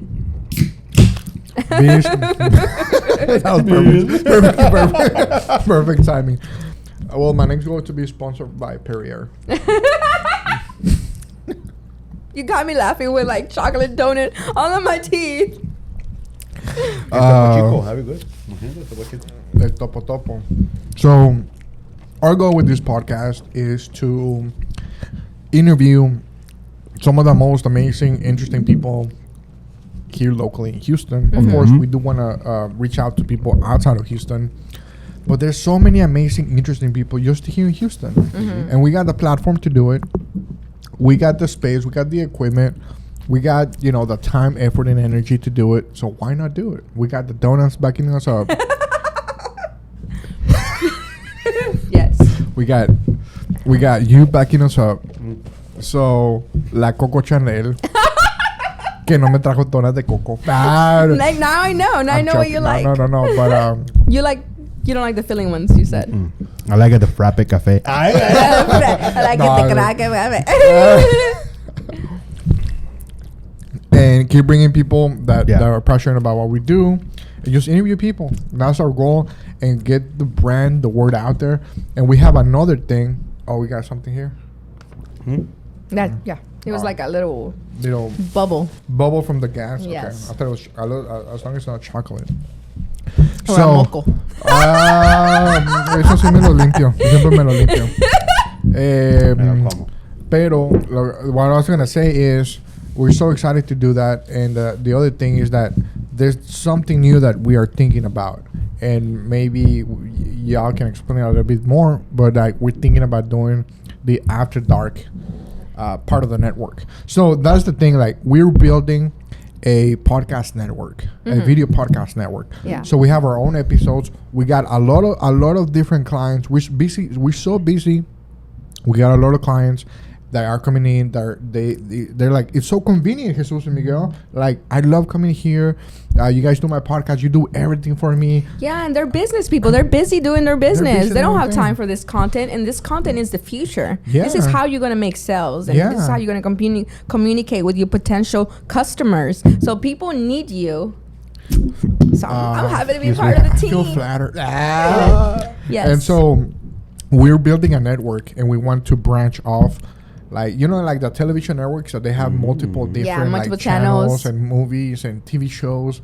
That was perfect. Perfect timing. Well, my next goal is to be sponsored by Perrier. You got me laughing with like chocolate donut all on my teeth. Have you good? El topo topo. So, our goal with this podcast is to interview some of the most amazing, interesting people here locally in Houston. Of course, we do want to reach out to people outside of Houston. But there's so many amazing, interesting people just here in Houston. And we got the platform to do it. We got the space. We got the equipment. We got, the time, effort, and energy to do it. So why not do it? We got the donuts backing us up. Yes. We got you backing us up. So, la Coco Chanel. Que no me trajo donuts de coco. Like now I know. Now I know what you like. No. But You don't like the filling ones, you said. I like it the frappe cafe. I like No, it the and keep bringing people that are passionate about what we do. And just interview people. That's our goal. And get the brand, the word out there. And we have another thing. Oh, we got something here. It was like a little bubble from the gas. Yes. Okay. I thought it was as long as it's not chocolate. Or a moco. Eso sí me lo limpio. Siempre me lo limpio. Pero what I was gonna say is we're so excited to do that, and the other thing is that there's something new that we are thinking about, and maybe y'all can explain it a little bit more. But we're thinking about doing the after dark part of the network. So that's the thing. Like we're building a podcast network, a video podcast network. Yeah. So we have our own episodes. We got a lot of different clients. We're so busy. We got a lot of clients that are coming in. They're like, it's so convenient, Jesus and Miguel. Like, I love coming here. You guys do my podcast. You do everything for me. Yeah, and they're business people. They're busy doing their business. busy They don't doing have their time thing. for this content, and this content is the future. Yeah. This is how you're going to make sales, and this is how you're going to communicate with your potential customers. So people need you. So I'm happy to be part of the I team. feel flattered. Yes. And so we're building a network, and we want to branch off. Like, like the television networks that they have multiple different multiple like, channels and movies and TV shows.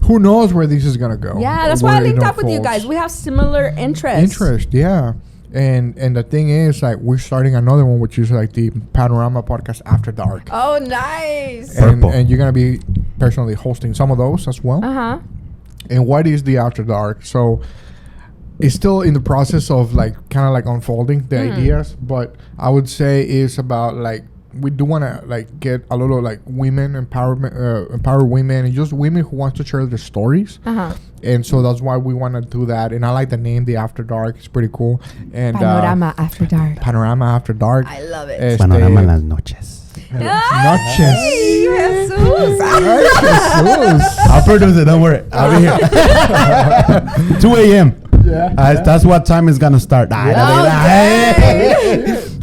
Who knows where this is gonna go? Yeah, that's why I where it linked up with you unfolds. guys. We have similar interests. Yeah. And the thing is, like, we're starting another one, which is like the Panorama Podcast After Dark. Oh, nice. And you're gonna be personally hosting some of those as well. Uh-huh. And what is the After Dark? So it's still in the process of like kind of like unfolding the ideas, but I would say it's about like we do want to like get a little like women empowerment, empower women and just women who want to share their stories. And so that's why we want to do that. And I like the name, the After Dark. It's pretty cool. And Panorama After Dark. Panorama After Dark. I love it. Panorama en las noches. Noches. Ay, Jesus. Ay, Jesus. I'll produce it. Don't worry. I'll be here. 2 a.m. Yeah. That's what time is gonna start.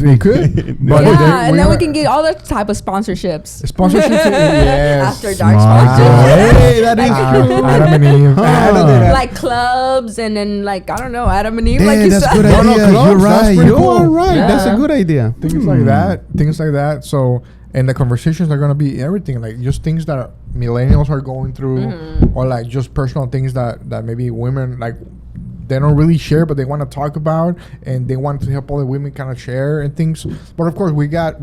We could. But Yeah, and then we can get all the type of sponsorships. Sponsorship. Yes. After Dark Smart. sponsorships. Hey, that is true. Adam and Eve. Like clubs and then like, I don't know, Adam and Eve, Damn, like you that's said. good No, idea. no, clubs, You're that's right. pretty You cool. are right. That's Yeah. a good idea. Things like that. Things like that. So, and the conversations are gonna be everything, like just things that millennials are going through, or like just personal things that maybe women like they don't really share, but they want to talk about, and they want to help other women kind of share and things. But of course, we'll get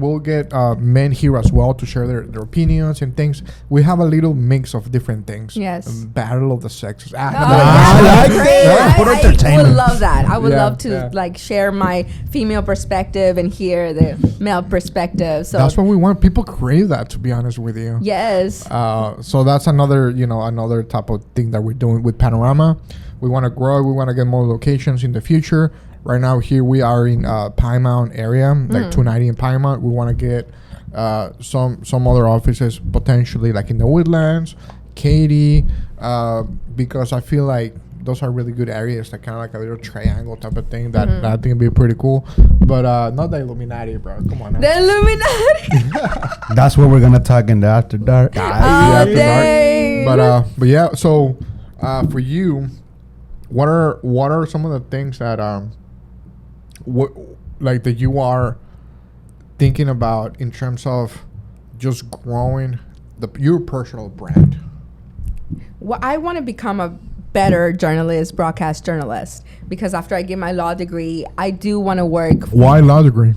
men here as well to share their opinions and things. We have a little mix of different things. Yes. Battle of the sexes. Oh, I yeah, like great. that. Put I would entertainment. love that. I would Yeah, love to yeah. like share my female perspective and hear the male perspective. So That's what we want. People crave that, to be honest with you. yes. So that's another type of thing that we're doing with Panorama. We want to grow. We want to get more locations in the future. Right now, here we are in Pine Mountain area, like 290 in Pine Mountain. We want to get some other offices potentially, like in the Woodlands, Katy, because I feel like those are really good areas, like kind of like a little triangle type of thing that I think would be pretty cool. But not the Illuminati, bro. Come on now. The Illuminati. That's what we're gonna talk in the After Dark. Oh, After dark. dang. But yeah. So for you, what are some of the things that that you are thinking about in terms of just growing your personal brand? Well, I want to become a better journalist, broadcast journalist, because after I get my law degree, I do want to work. Why law degree?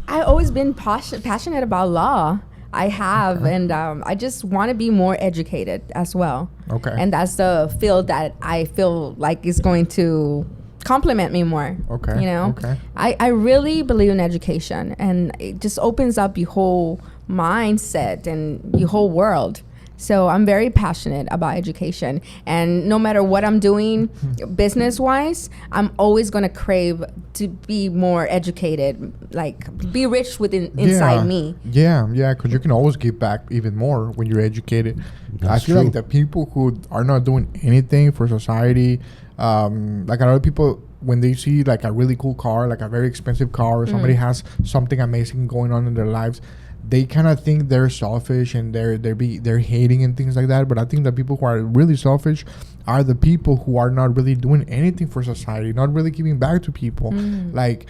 I've always been passionate about law. I have, and I just want to be more educated as well. Okay. And that's the field that I feel like is going to complement me more. Okay. You know? Okay. I really believe in education, and it just opens up your whole mindset and your whole world. So I'm very passionate about education, and no matter what I'm doing business-wise, I'm always going to crave to be more educated, like be rich inside me. Yeah, because you can always give back even more when you're educated. That's I feel true. like the people who are not doing anything for society, like a lot of people, when they see like a really cool car, like a very expensive car, or somebody has something amazing going on in their lives, they kind of think they're selfish and they're hating and things like that. But I think the people who are really selfish are the people who are not really doing anything for society, not really giving back to people. Like,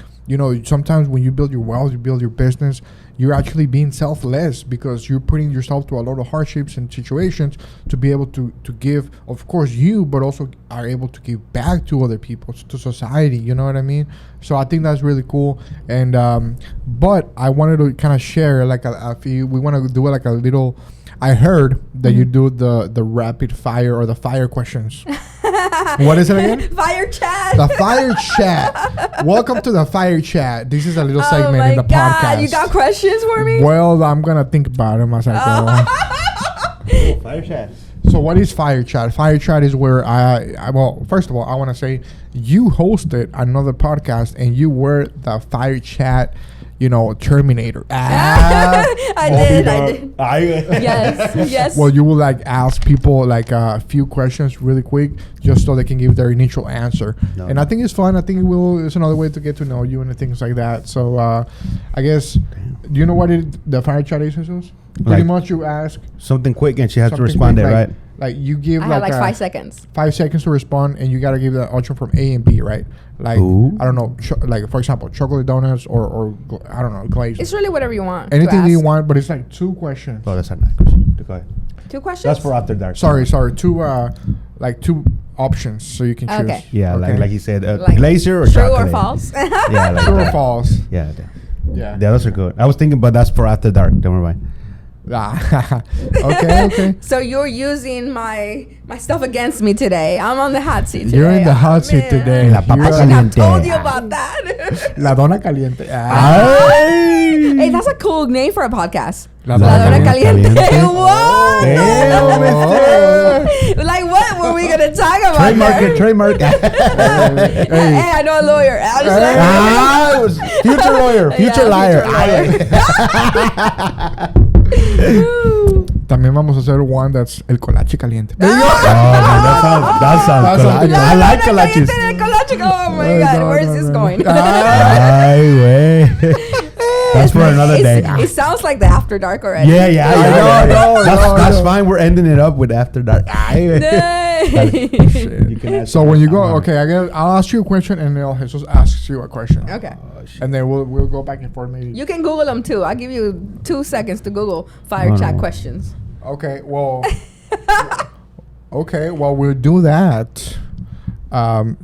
sometimes when you build your wealth, you build your business, you're actually being selfless because you're putting yourself through a lot of hardships and situations to be able to give, of course, you, but also are able to give back to other people, to society. You know what I mean? So I think that's really cool. And but I wanted to kind of share like a few. We want to do like a little. I heard that you do the rapid fire or the fire questions. What is it again? Fire chat. The fire chat. Welcome to the fire chat. This is a little Oh segment my in the God. podcast. You got questions for me? Well, I'm gonna think about them as I go. Fire chat. So what is fire chat? Fire chat is where well, first of all, I want to say you hosted another podcast and you were the fire chat, Terminator. I did. Yes. Well, you will like ask people like a few questions really quick, just so they can give their initial answer. No. And I think it's fun. I think it's another way to get to know you and things like that. So I guess, do you know what the fire chat is, Jesus? Pretty Like- much you ask Something quick and she has to something respond quick, it, like, right? Like you give I had like 5 5 seconds. 5 seconds to respond, and you gotta give the option from A and B, right? Like Ooh. I don't know, like for example, chocolate donuts or I don't know, glaze. It's really whatever you want. to Anything you ask. want, but it's like 2 questions. Oh, that's not nice question. Go ahead. 2 questions? That's for After Dark. Sorry, 2 like 2 options, so you can choose. Okay. Yeah, Okay. like he said, Like glazer or True chocolate. or false? Yeah, like True or that. false? Yeah, Yeah. those are good. I was thinking, but that's for After Dark. Don't worry. Okay. So you're using my stuff against me today. I'm on the hot seat today. You're in the hot Oh, seat man. today. La papa I should have caliente. told you about that. La dona caliente. Ay. Hey, that's a cool name for a podcast. La La Dona dona Caliente. Caliente. What? Damn, mister. Like, what were we going to talk about? Trademark there? it, trademark. Hey, I know a lawyer. I'm just like- Ah, it was future lawyer, future liar. También vamos a hacer one that's el colache caliente. Oh, man, that sounds colache. I like colaches. Oh my God, where's this going? Ay, güey. That's for another day. It sounds like the After Dark already. Yeah. No, That's no. fine. We're ending it up with After Dark. Ay, güey. You can ask So when you go, someone. okay, I'll ask you a question and then Jesus asks you a question. Okay. Oh, shit. And then we'll go back and forth maybe. You can Google them too. I'll give you 2 seconds to Google fire Oh, chat no. questions. Okay, well, we'll do that.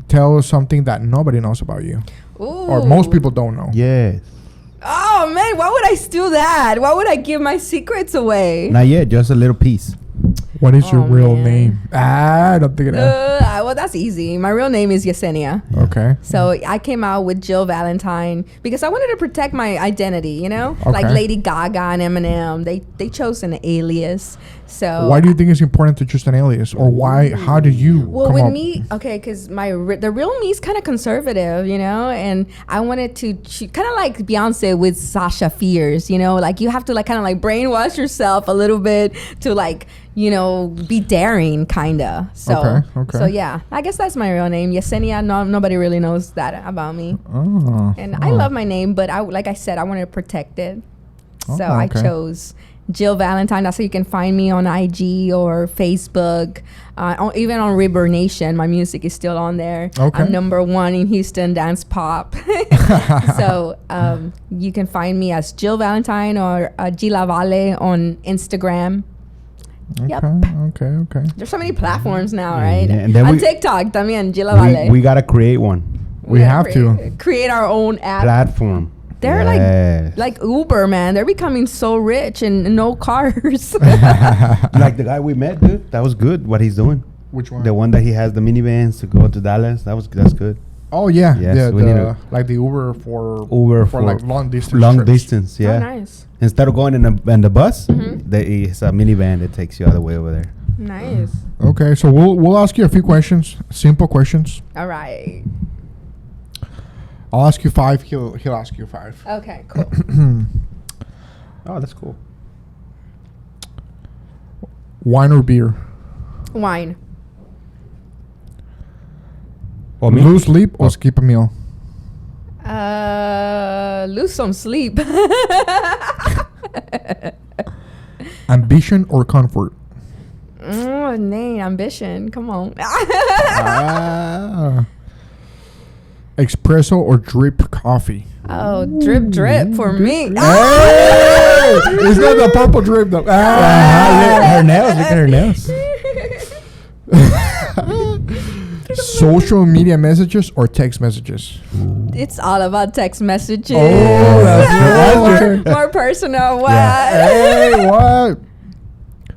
Tell us something that nobody knows about you, Ooh. or most people don't know. Yes. Oh man, why would I steal that? Why would I give my secrets away? Not yet. Just a little piece. What is your Oh, real man. name? I don't think it is. Well, that's easy. My real name is Yesenia. Okay. So I came out with Jill Valentine because I wanted to protect my identity, you know? Like Okay. Lady Gaga and Eminem, they chose an alias. So Why do you think it's important to choose an alias, or why? How did you? well, come with up? me, okay, because the real me is kind of conservative, you know, and I wanted to kind of like Beyonce with Sasha Fierce, you know, like you have to like kind of like brainwash yourself a little bit to like, you know, be daring, kind of. So, Okay. So yeah, I guess that's my real name, Yesenia. Nobody really knows that about me, Oh. and I love my name, but like I said, I wanted to protect it, so Oh, I okay. chose Jill Valentine. That's how you can find me on IG or Facebook, even on River Nation. My music is still on there. Okay. I'm #1 in Houston dance pop. So you can find me as Jill Valentine or Jilla Vale on Instagram. Yep. Okay. There's so many platforms now, right? Yeah, and then on we- TikTok también, Jilla Vale. We gotta create one We gotta have to. create our own app. platform. They're Yes. like Uber, man. They're becoming so rich and no cars. like the guy we met, dude. That was good. What he's doing. Which one? The one that he has the minivans to go to Dallas. That's good. Oh yeah. Yes, Yeah. we need to- Like the Uber for For like long distance. long trips. distance. Yeah. Oh, nice. Instead of going in the bus, Mhm. it's a minivan that takes you all the way over there. Nice. Okay, so we'll ask you a few questions, simple questions. All right. I'll ask you 5. He'll ask you 5. Okay, cool. Oh, that's cool. Wine or beer? Wine. Oh, me? Lose sleep or skip a meal? Lose some sleep. Ambition or comfort? Oh, nay, ambition. Come on. Ah. Espresso or drip coffee? Oh, drip for me. Hey! It's not the purple drip though. Her nails. Look at her nails. Social media messages or text messages? It's all about text messages. Oh, that's good. Okay. More personal. What? Hey, what?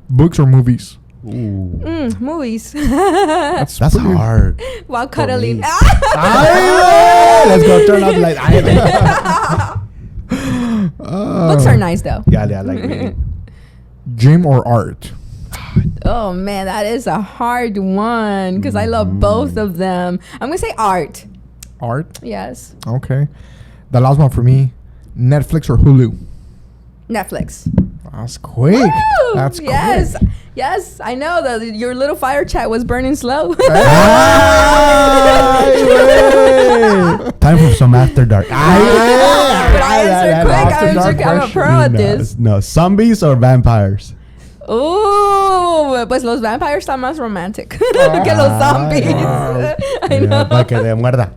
Books or movies? Ooh. Movies. That's pretty- hard. While cuddling. me. Let's go turn off the light. Books are nice though. Yeah, I like reading. Gym or art? Oh man, that is a hard one because I love both of them. I'm gonna say art. Art? Yes. Okay. The last one for me, Netflix or Hulu? Netflix. That's quick. Woo! That's quick. Yes, I know that your little fire chat was burning slow. Time for some after dark. But I answered quick. After I'm dark a pro at this. No, zombies or vampires? Ooh, pues los vampires están más romantic que los zombies. I know. Para que te muerda.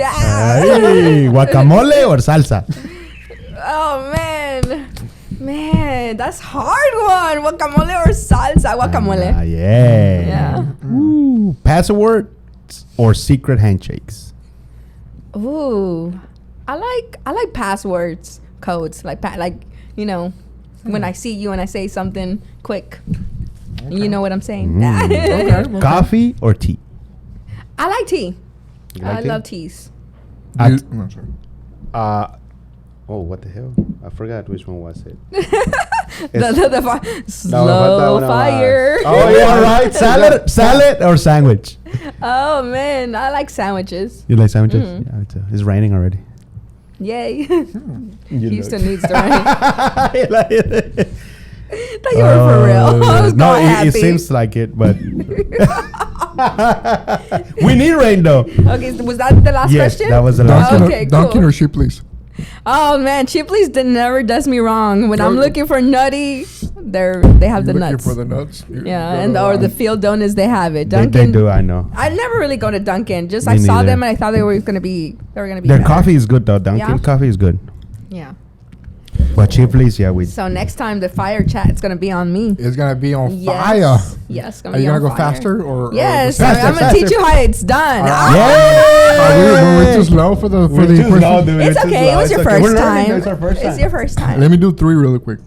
Ah. Ay, guacamole or salsa? Oh man, that's hard one. Guacamole or salsa? Guacamole. Yeah. Yeah. Ooh, passwords or secret handshakes? Ooh, I like passwords, codes, like you know, when I see you and I say something quick. You know what I'm saying? Okay. Coffee or tea? I like tea. You like I tea? love teas. No, sorry. Oh, what the hell? I forgot which one was it. Slow fire. Oh yeah, right. Salad or sandwich? Oh man, I like sandwiches. You like sandwiches? Yeah, me too. It's raining already. Yay. You Houston needs to rain. Thought you were Oh, for real. I was no, not it happy. seems like it, but we need rain though. Okay, so was that the last Yes, question? that was the last Dunkin', one. Okay, Dunkin' cool. or Shipley's? Oh man, Chipley's never does me wrong. When I'm Go- looking for nutty, they have the You're looking nuts. for the nuts? Yeah, and or the field donuts, they have it. They Dunkin'. do, I know. I never really go to Dunkin'. Just Me I saw neither. them and I thought they were gonna be Their better. coffee is good though. Dunkin' Yeah? coffee is good. Yeah. But Chipley's, yeah, we. So next time the fire chat is gonna be on me. It's going to be on Yes. fire. Yes. Are you on going to go fire. faster? Or Yes, or I'm gonna teach you how it's done. Are we too slow for the question? dude. It's okay. It was your first We're time. learning. It's our first time. It's your first time. Let me do 3 really quick.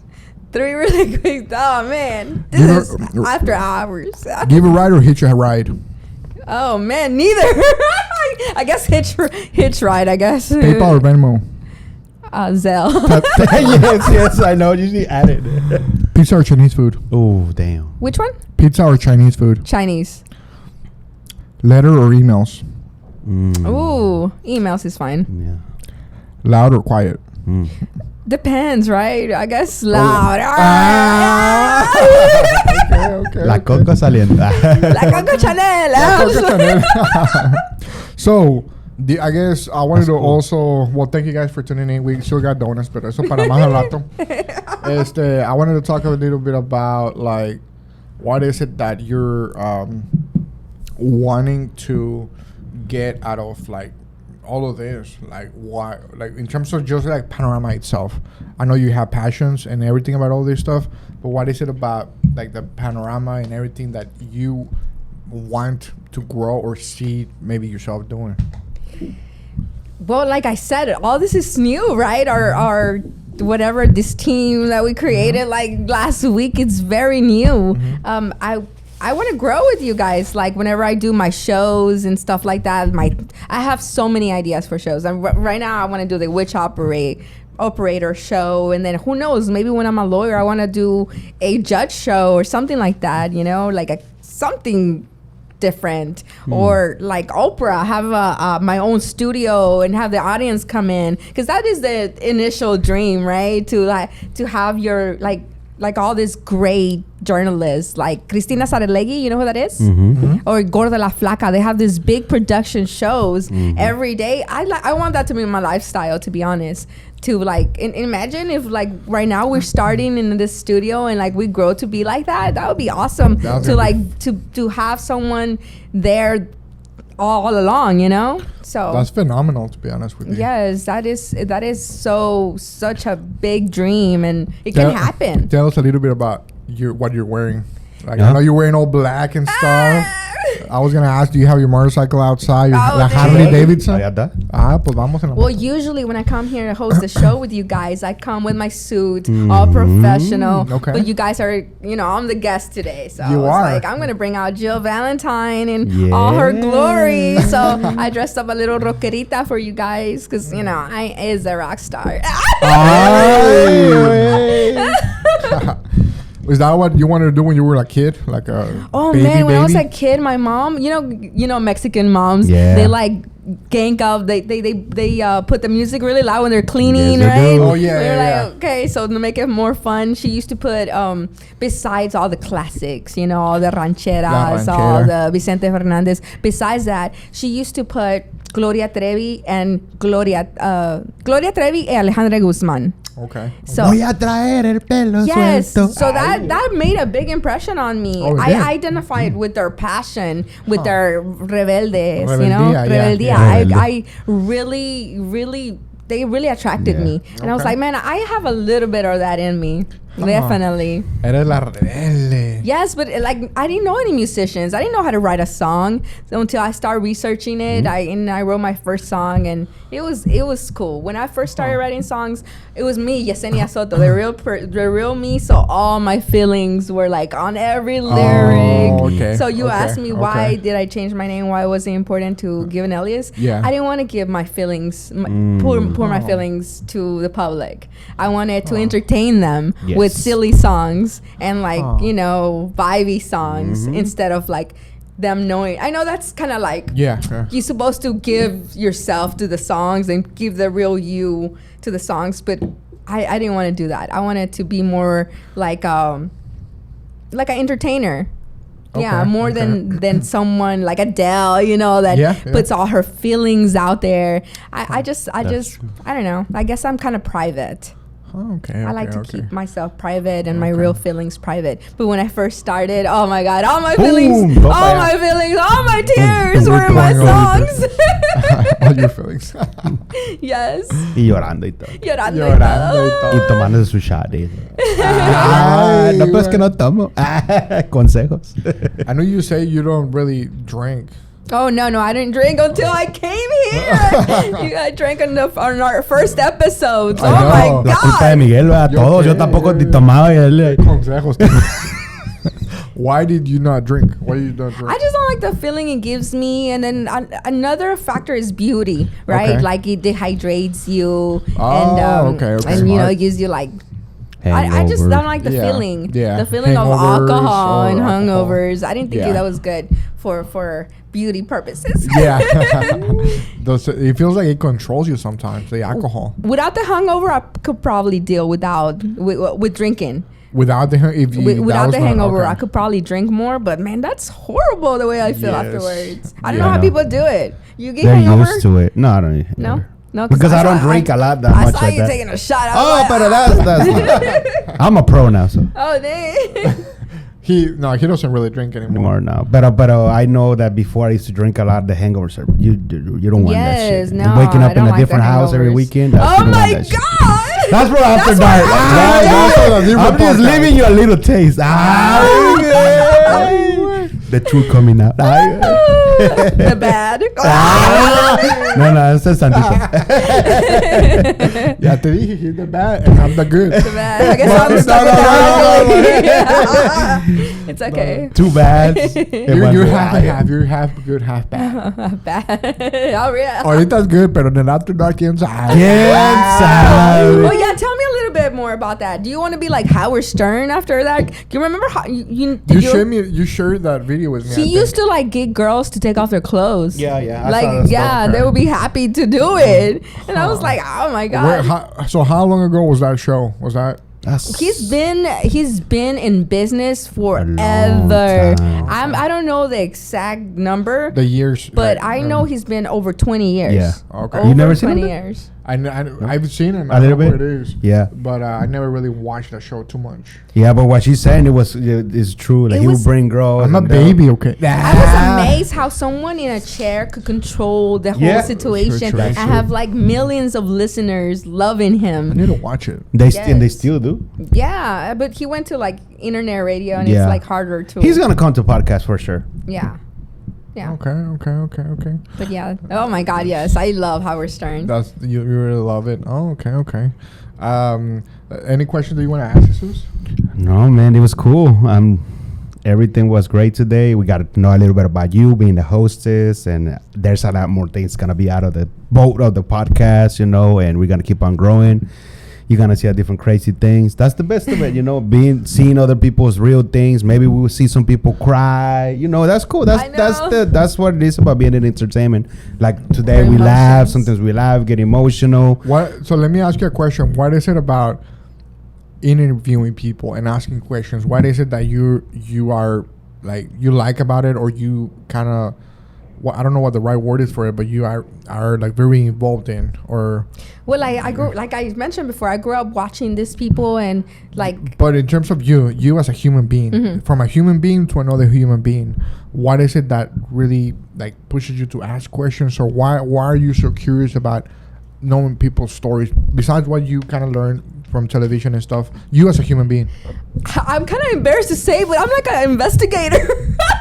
3 really quick. Oh man, Give this her- is after hours. Give a ride or hitch a ride. Oh man, neither. I guess hitch ride. I guess. PayPal or Venmo. Zelle. yes, I know. Usually add it. Pizza or Chinese food? Oh, damn. Which one? Pizza or Chinese food? Chinese. Letter or emails? Ooh, emails is fine. Yeah. Loud or quiet? Depends, right? I guess loud. Okay. La Coco saliendo. La Coco Chanel. So, I guess I wanted That's to cool. also, well, thank you guys for tuning in. We still got donuts, pero eso para más al rato. I wanted to talk a little bit about, like, what is it that you're wanting to get out of, like, all of this? Like, why, like, in terms of just, like, panorama itself. I know you have passions and everything about all this stuff, but what is it about, like, the panorama and everything that you want to grow or see maybe yourself doing? Well, like I said, all this is new, right? Our whatever this team that we created like last week, it's very new. I want to grow with you guys. Like whenever I do my shows and stuff like that, I have so many ideas for shows. And right now I want to do the witch operator show, and then who knows, maybe when I'm a lawyer I want to do a judge show or something like that, you know, like something different. Or like Oprah, have my own studio and have the audience come in, because that is the initial dream, right? To have your like all these great journalists like Cristina Saralegui, you know who that is? Or Gorda La Flaca. They have these big production shows every day. I want that to be my lifestyle, to be honest. To like imagine if like right now we're starting in this studio and like we grow to be like that. That would be awesome. To like to have someone there all along, you know. So That's phenomenal, to be honest with you. yes, that is such a big dream, and it can happen. Tell us a little bit about what you're wearing. Like, Yeah. I know you're wearing all black and stuff. I was gonna ask, do you have your motorcycle outside? Your Oh, la dude. Harley Davidson? Allá está. Pues vamos en la Well, usually when I come here to host a show with you guys, I come with my suit, all professional. Okay. But you guys are, I'm the guest today. So You it's are. like, I'm going to bring out Jill Valentine in all her glory. So I dressed up a little rockerita for you guys because, I is a rock star. Is that what you wanted to do when you were a kid? Like a Oh baby, man, when I was a baby? kid, my mom, Mexican moms, Yeah. they like gank up. They put the music really loud when they're cleaning, Yes, they right? do. Oh, yeah, We're yeah, like, okay, so to make it more fun, she used to put besides all the classics, all the rancheras, all ranchera. the Vicente Fernandez. Besides that, she used to put Gloria Trevi and Gloria Trevi and Alejandra Guzman. Okay. So Voy a traer el pelo yes, suelto. so that made a big impression on me. Oh, it I did? identified with their passion, with their rebeldes, Rebeldía, yeah. rebeldía. Yeah. I really, they really attracted me, and I was Okay. like, man, I have a little bit of that in me. Definitely. Eres la rebelde. Yes, but like I didn't know any musicians. I didn't know how to write a song until I started researching it. I wrote my first song, and it was cool. When I first started writing songs, it was me, Yesenia Soto, the real me. So all my feelings were like on every lyric. Oh, okay. So you asked me why did I change my name? Why was it important to give an alias? Yeah. I didn't want to give my feelings, pour my feelings to the public. I wanted to entertain them with silly songs and like vibey songs instead of like them knowing. I know that's kind of like you're supposed to give yourself to the songs and give the real you to the songs, but I didn't want to do that. I wanted to be more like an entertainer. More than someone like Adele, that puts all her feelings out there. I don't know. I guess I'm kind of private. I like to keep myself private and my real feelings private. But when I first started, oh my God, all my feelings, all my tears were in my songs. All your feelings. Yes. Y llorando y todo. Llorando y todo. Y tomándose su shot. No, pues que no tomo. Consejos. I know you say you don't really drink. Oh, no, I didn't drink until I came here. I drank on our first episode. Oh, my God. La culpa de Miguel, todos. Yo tampoco tomaba. Consejos. Why did you not drink? Why did you not drink? I just don't like the feeling it gives me. And then another factor is beauty, right? Okay. Like it dehydrates you. And it gives you like... I just don't like the feeling. Yeah. The feeling of alcohol and hangovers. I didn't think that was good for beauty purposes. Yeah. It feels like it controls you sometimes, the alcohol. Without the hangover, I could probably deal with drinking. Without the hangover, I could probably drink more. But man, that's horrible the way I feel afterwards. I don't know how people do it. You get hangover? They're used to it. No, I don't. No? No, because I don't drink a lot that much. I saw you taking a shot. But that's I'm a pro now, so. Oh, dang. He doesn't really drink anymore now. But I know that before I used to drink a lot. The hangovers are you don't want that shit. No, waking up in a different house every weekend. Oh my God! That's for after dark. I'm just leaving you a little taste. The truth coming out. The bad. No, it's just Santiago. Ya te dije, he's the bad and I'm the good. The bad. I guess I'm the It's okay. Too bad. You're half and half. You're half good, half bad. Bad. Oh, yeah. Ahorita's good, pero en el after dark, quién sabe. Oh, yeah. Tell me a little bit more about that. Do you want to be like Howard Stern after that? Do you remember how you shared that video with me? He used to like get girls to take off their clothes. Yeah. They would be happy to do it, and I was like, oh my God. So how long ago was that show? Was that? He's been in business forever. I don't know the exact number. The years. But I know he's been over 20 years. Yeah. Okay. You never seen 20 it? years. I've seen it. A little bit. It is. Yeah. But I never really watched that show too much. Yeah, but what she's saying is true. Like he would bring girls. I'm a baby, okay. I was amazed how someone in a chair could control the whole situation and have like millions of listeners loving him. I need to watch it. And they still do. Yeah, but he went to like internet radio and it's like harder to. He's gonna come to podcast for sure. Yeah. Yeah. Okay. But yeah. Oh my God, yes. I love Howard Stern. You really love it. Oh, okay. Any questions that you want to ask, Jesus? No, man, it was cool. Everything was great today. We got to know a little bit about you being the hostess, and there's a lot more things gonna be out of the boat of the podcast, and we're gonna keep on growing. You're gonna see different crazy things. That's the best of it, seeing other people's real things. Maybe we will see some people cry. That's cool. That's what it is about being in entertainment. Like today, we laugh. Sometimes we laugh, get emotional. So let me ask you a question. What is it about interviewing people and asking questions? What is it that you are like you like about it, or you kind of? Well, I don't know what the right word is for it, but you are like very involved in, or. Well, I grew, like I mentioned before, I grew up watching these people and like. But in terms of you as a human being, from a human being to another human being, what is it that really like pushes you to ask questions, or why are you so curious about knowing people's stories besides what you kind of learned from television and stuff. You as a human being. I'm kind of embarrassed to say, but I'm like an investigator.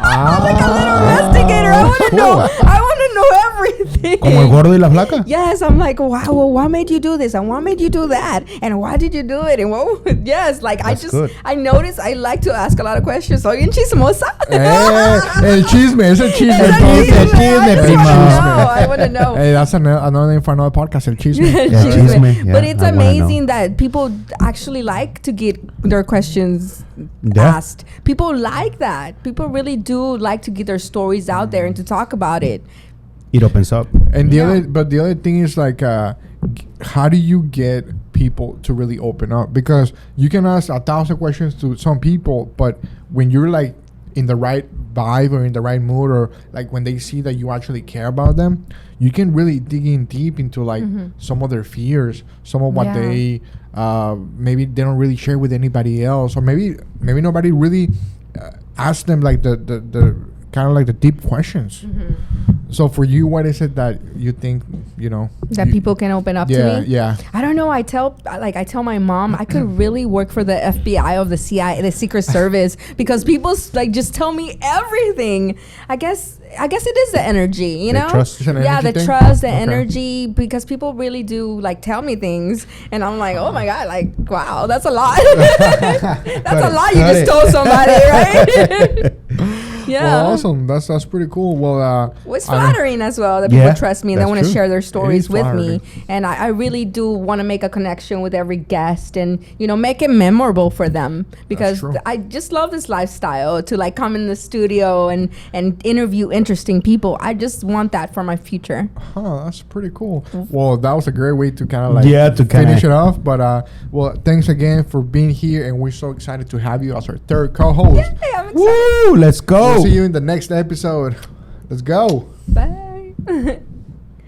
I'm like a little investigator. I want to cool. know. I want to know everything. Como el gordo y la flaca. Yes, I'm like, wow. Well, what made you do this? And what made you do that? And why did you do it? And what? Yes, like That's good. I noticed. I like to ask a lot of questions. Soy bien chismosa. El chisme, es el chisme. El chisme, primo. I want to know. Hey, that's another name for another podcast. El chisme. Chisme, yeah, But it's I wanna amazing that people actually like to get their questions Yeah. asked. People like that. People really do like to get their stories out there and to talk about it. It opens up. And the Yeah. other thing is like, how do you get people to really open up? Because you can ask 1,000 questions to some people, but when you're like in the right vibe or in the right mood, or like when they see that you actually care about them, you can really dig in deep into like some of their fears, some of what Yeah. they maybe they don't really share with anybody else, or maybe nobody really asks them like the kind of like the deep questions. So for you, what is it that you think, That people can open up to me. Yeah. I don't know. I tell my mom I could really work for the FBI of the CIA, the Secret Service, because people like just tell me everything. I guess it is the energy, The trust. It's an Yeah, energy the thing? trust, the Okay. energy, because people really do like tell me things, and I'm like, oh my god, like wow, that's a lot. That's a lot you Cut just it. told somebody, right? Yeah. Well, awesome. That's pretty cool. Well, It's I don't- flattering as well that Yeah, people trust me and they that's want to true. share their stories is with me. flattering. And I really do want to make a connection with every guest and, make it memorable for them, because true. I just love this lifestyle to like come in the studio and interview interesting people. I just want that for my future. That's pretty cool. Well, that was a great way to kind of like To finish it off. But well, thanks again for being here, and we're so excited to have you as our third co-host. Hey, I'm excited. Woo! Let's go. We'll see you in the next episode. Let's go. Bye.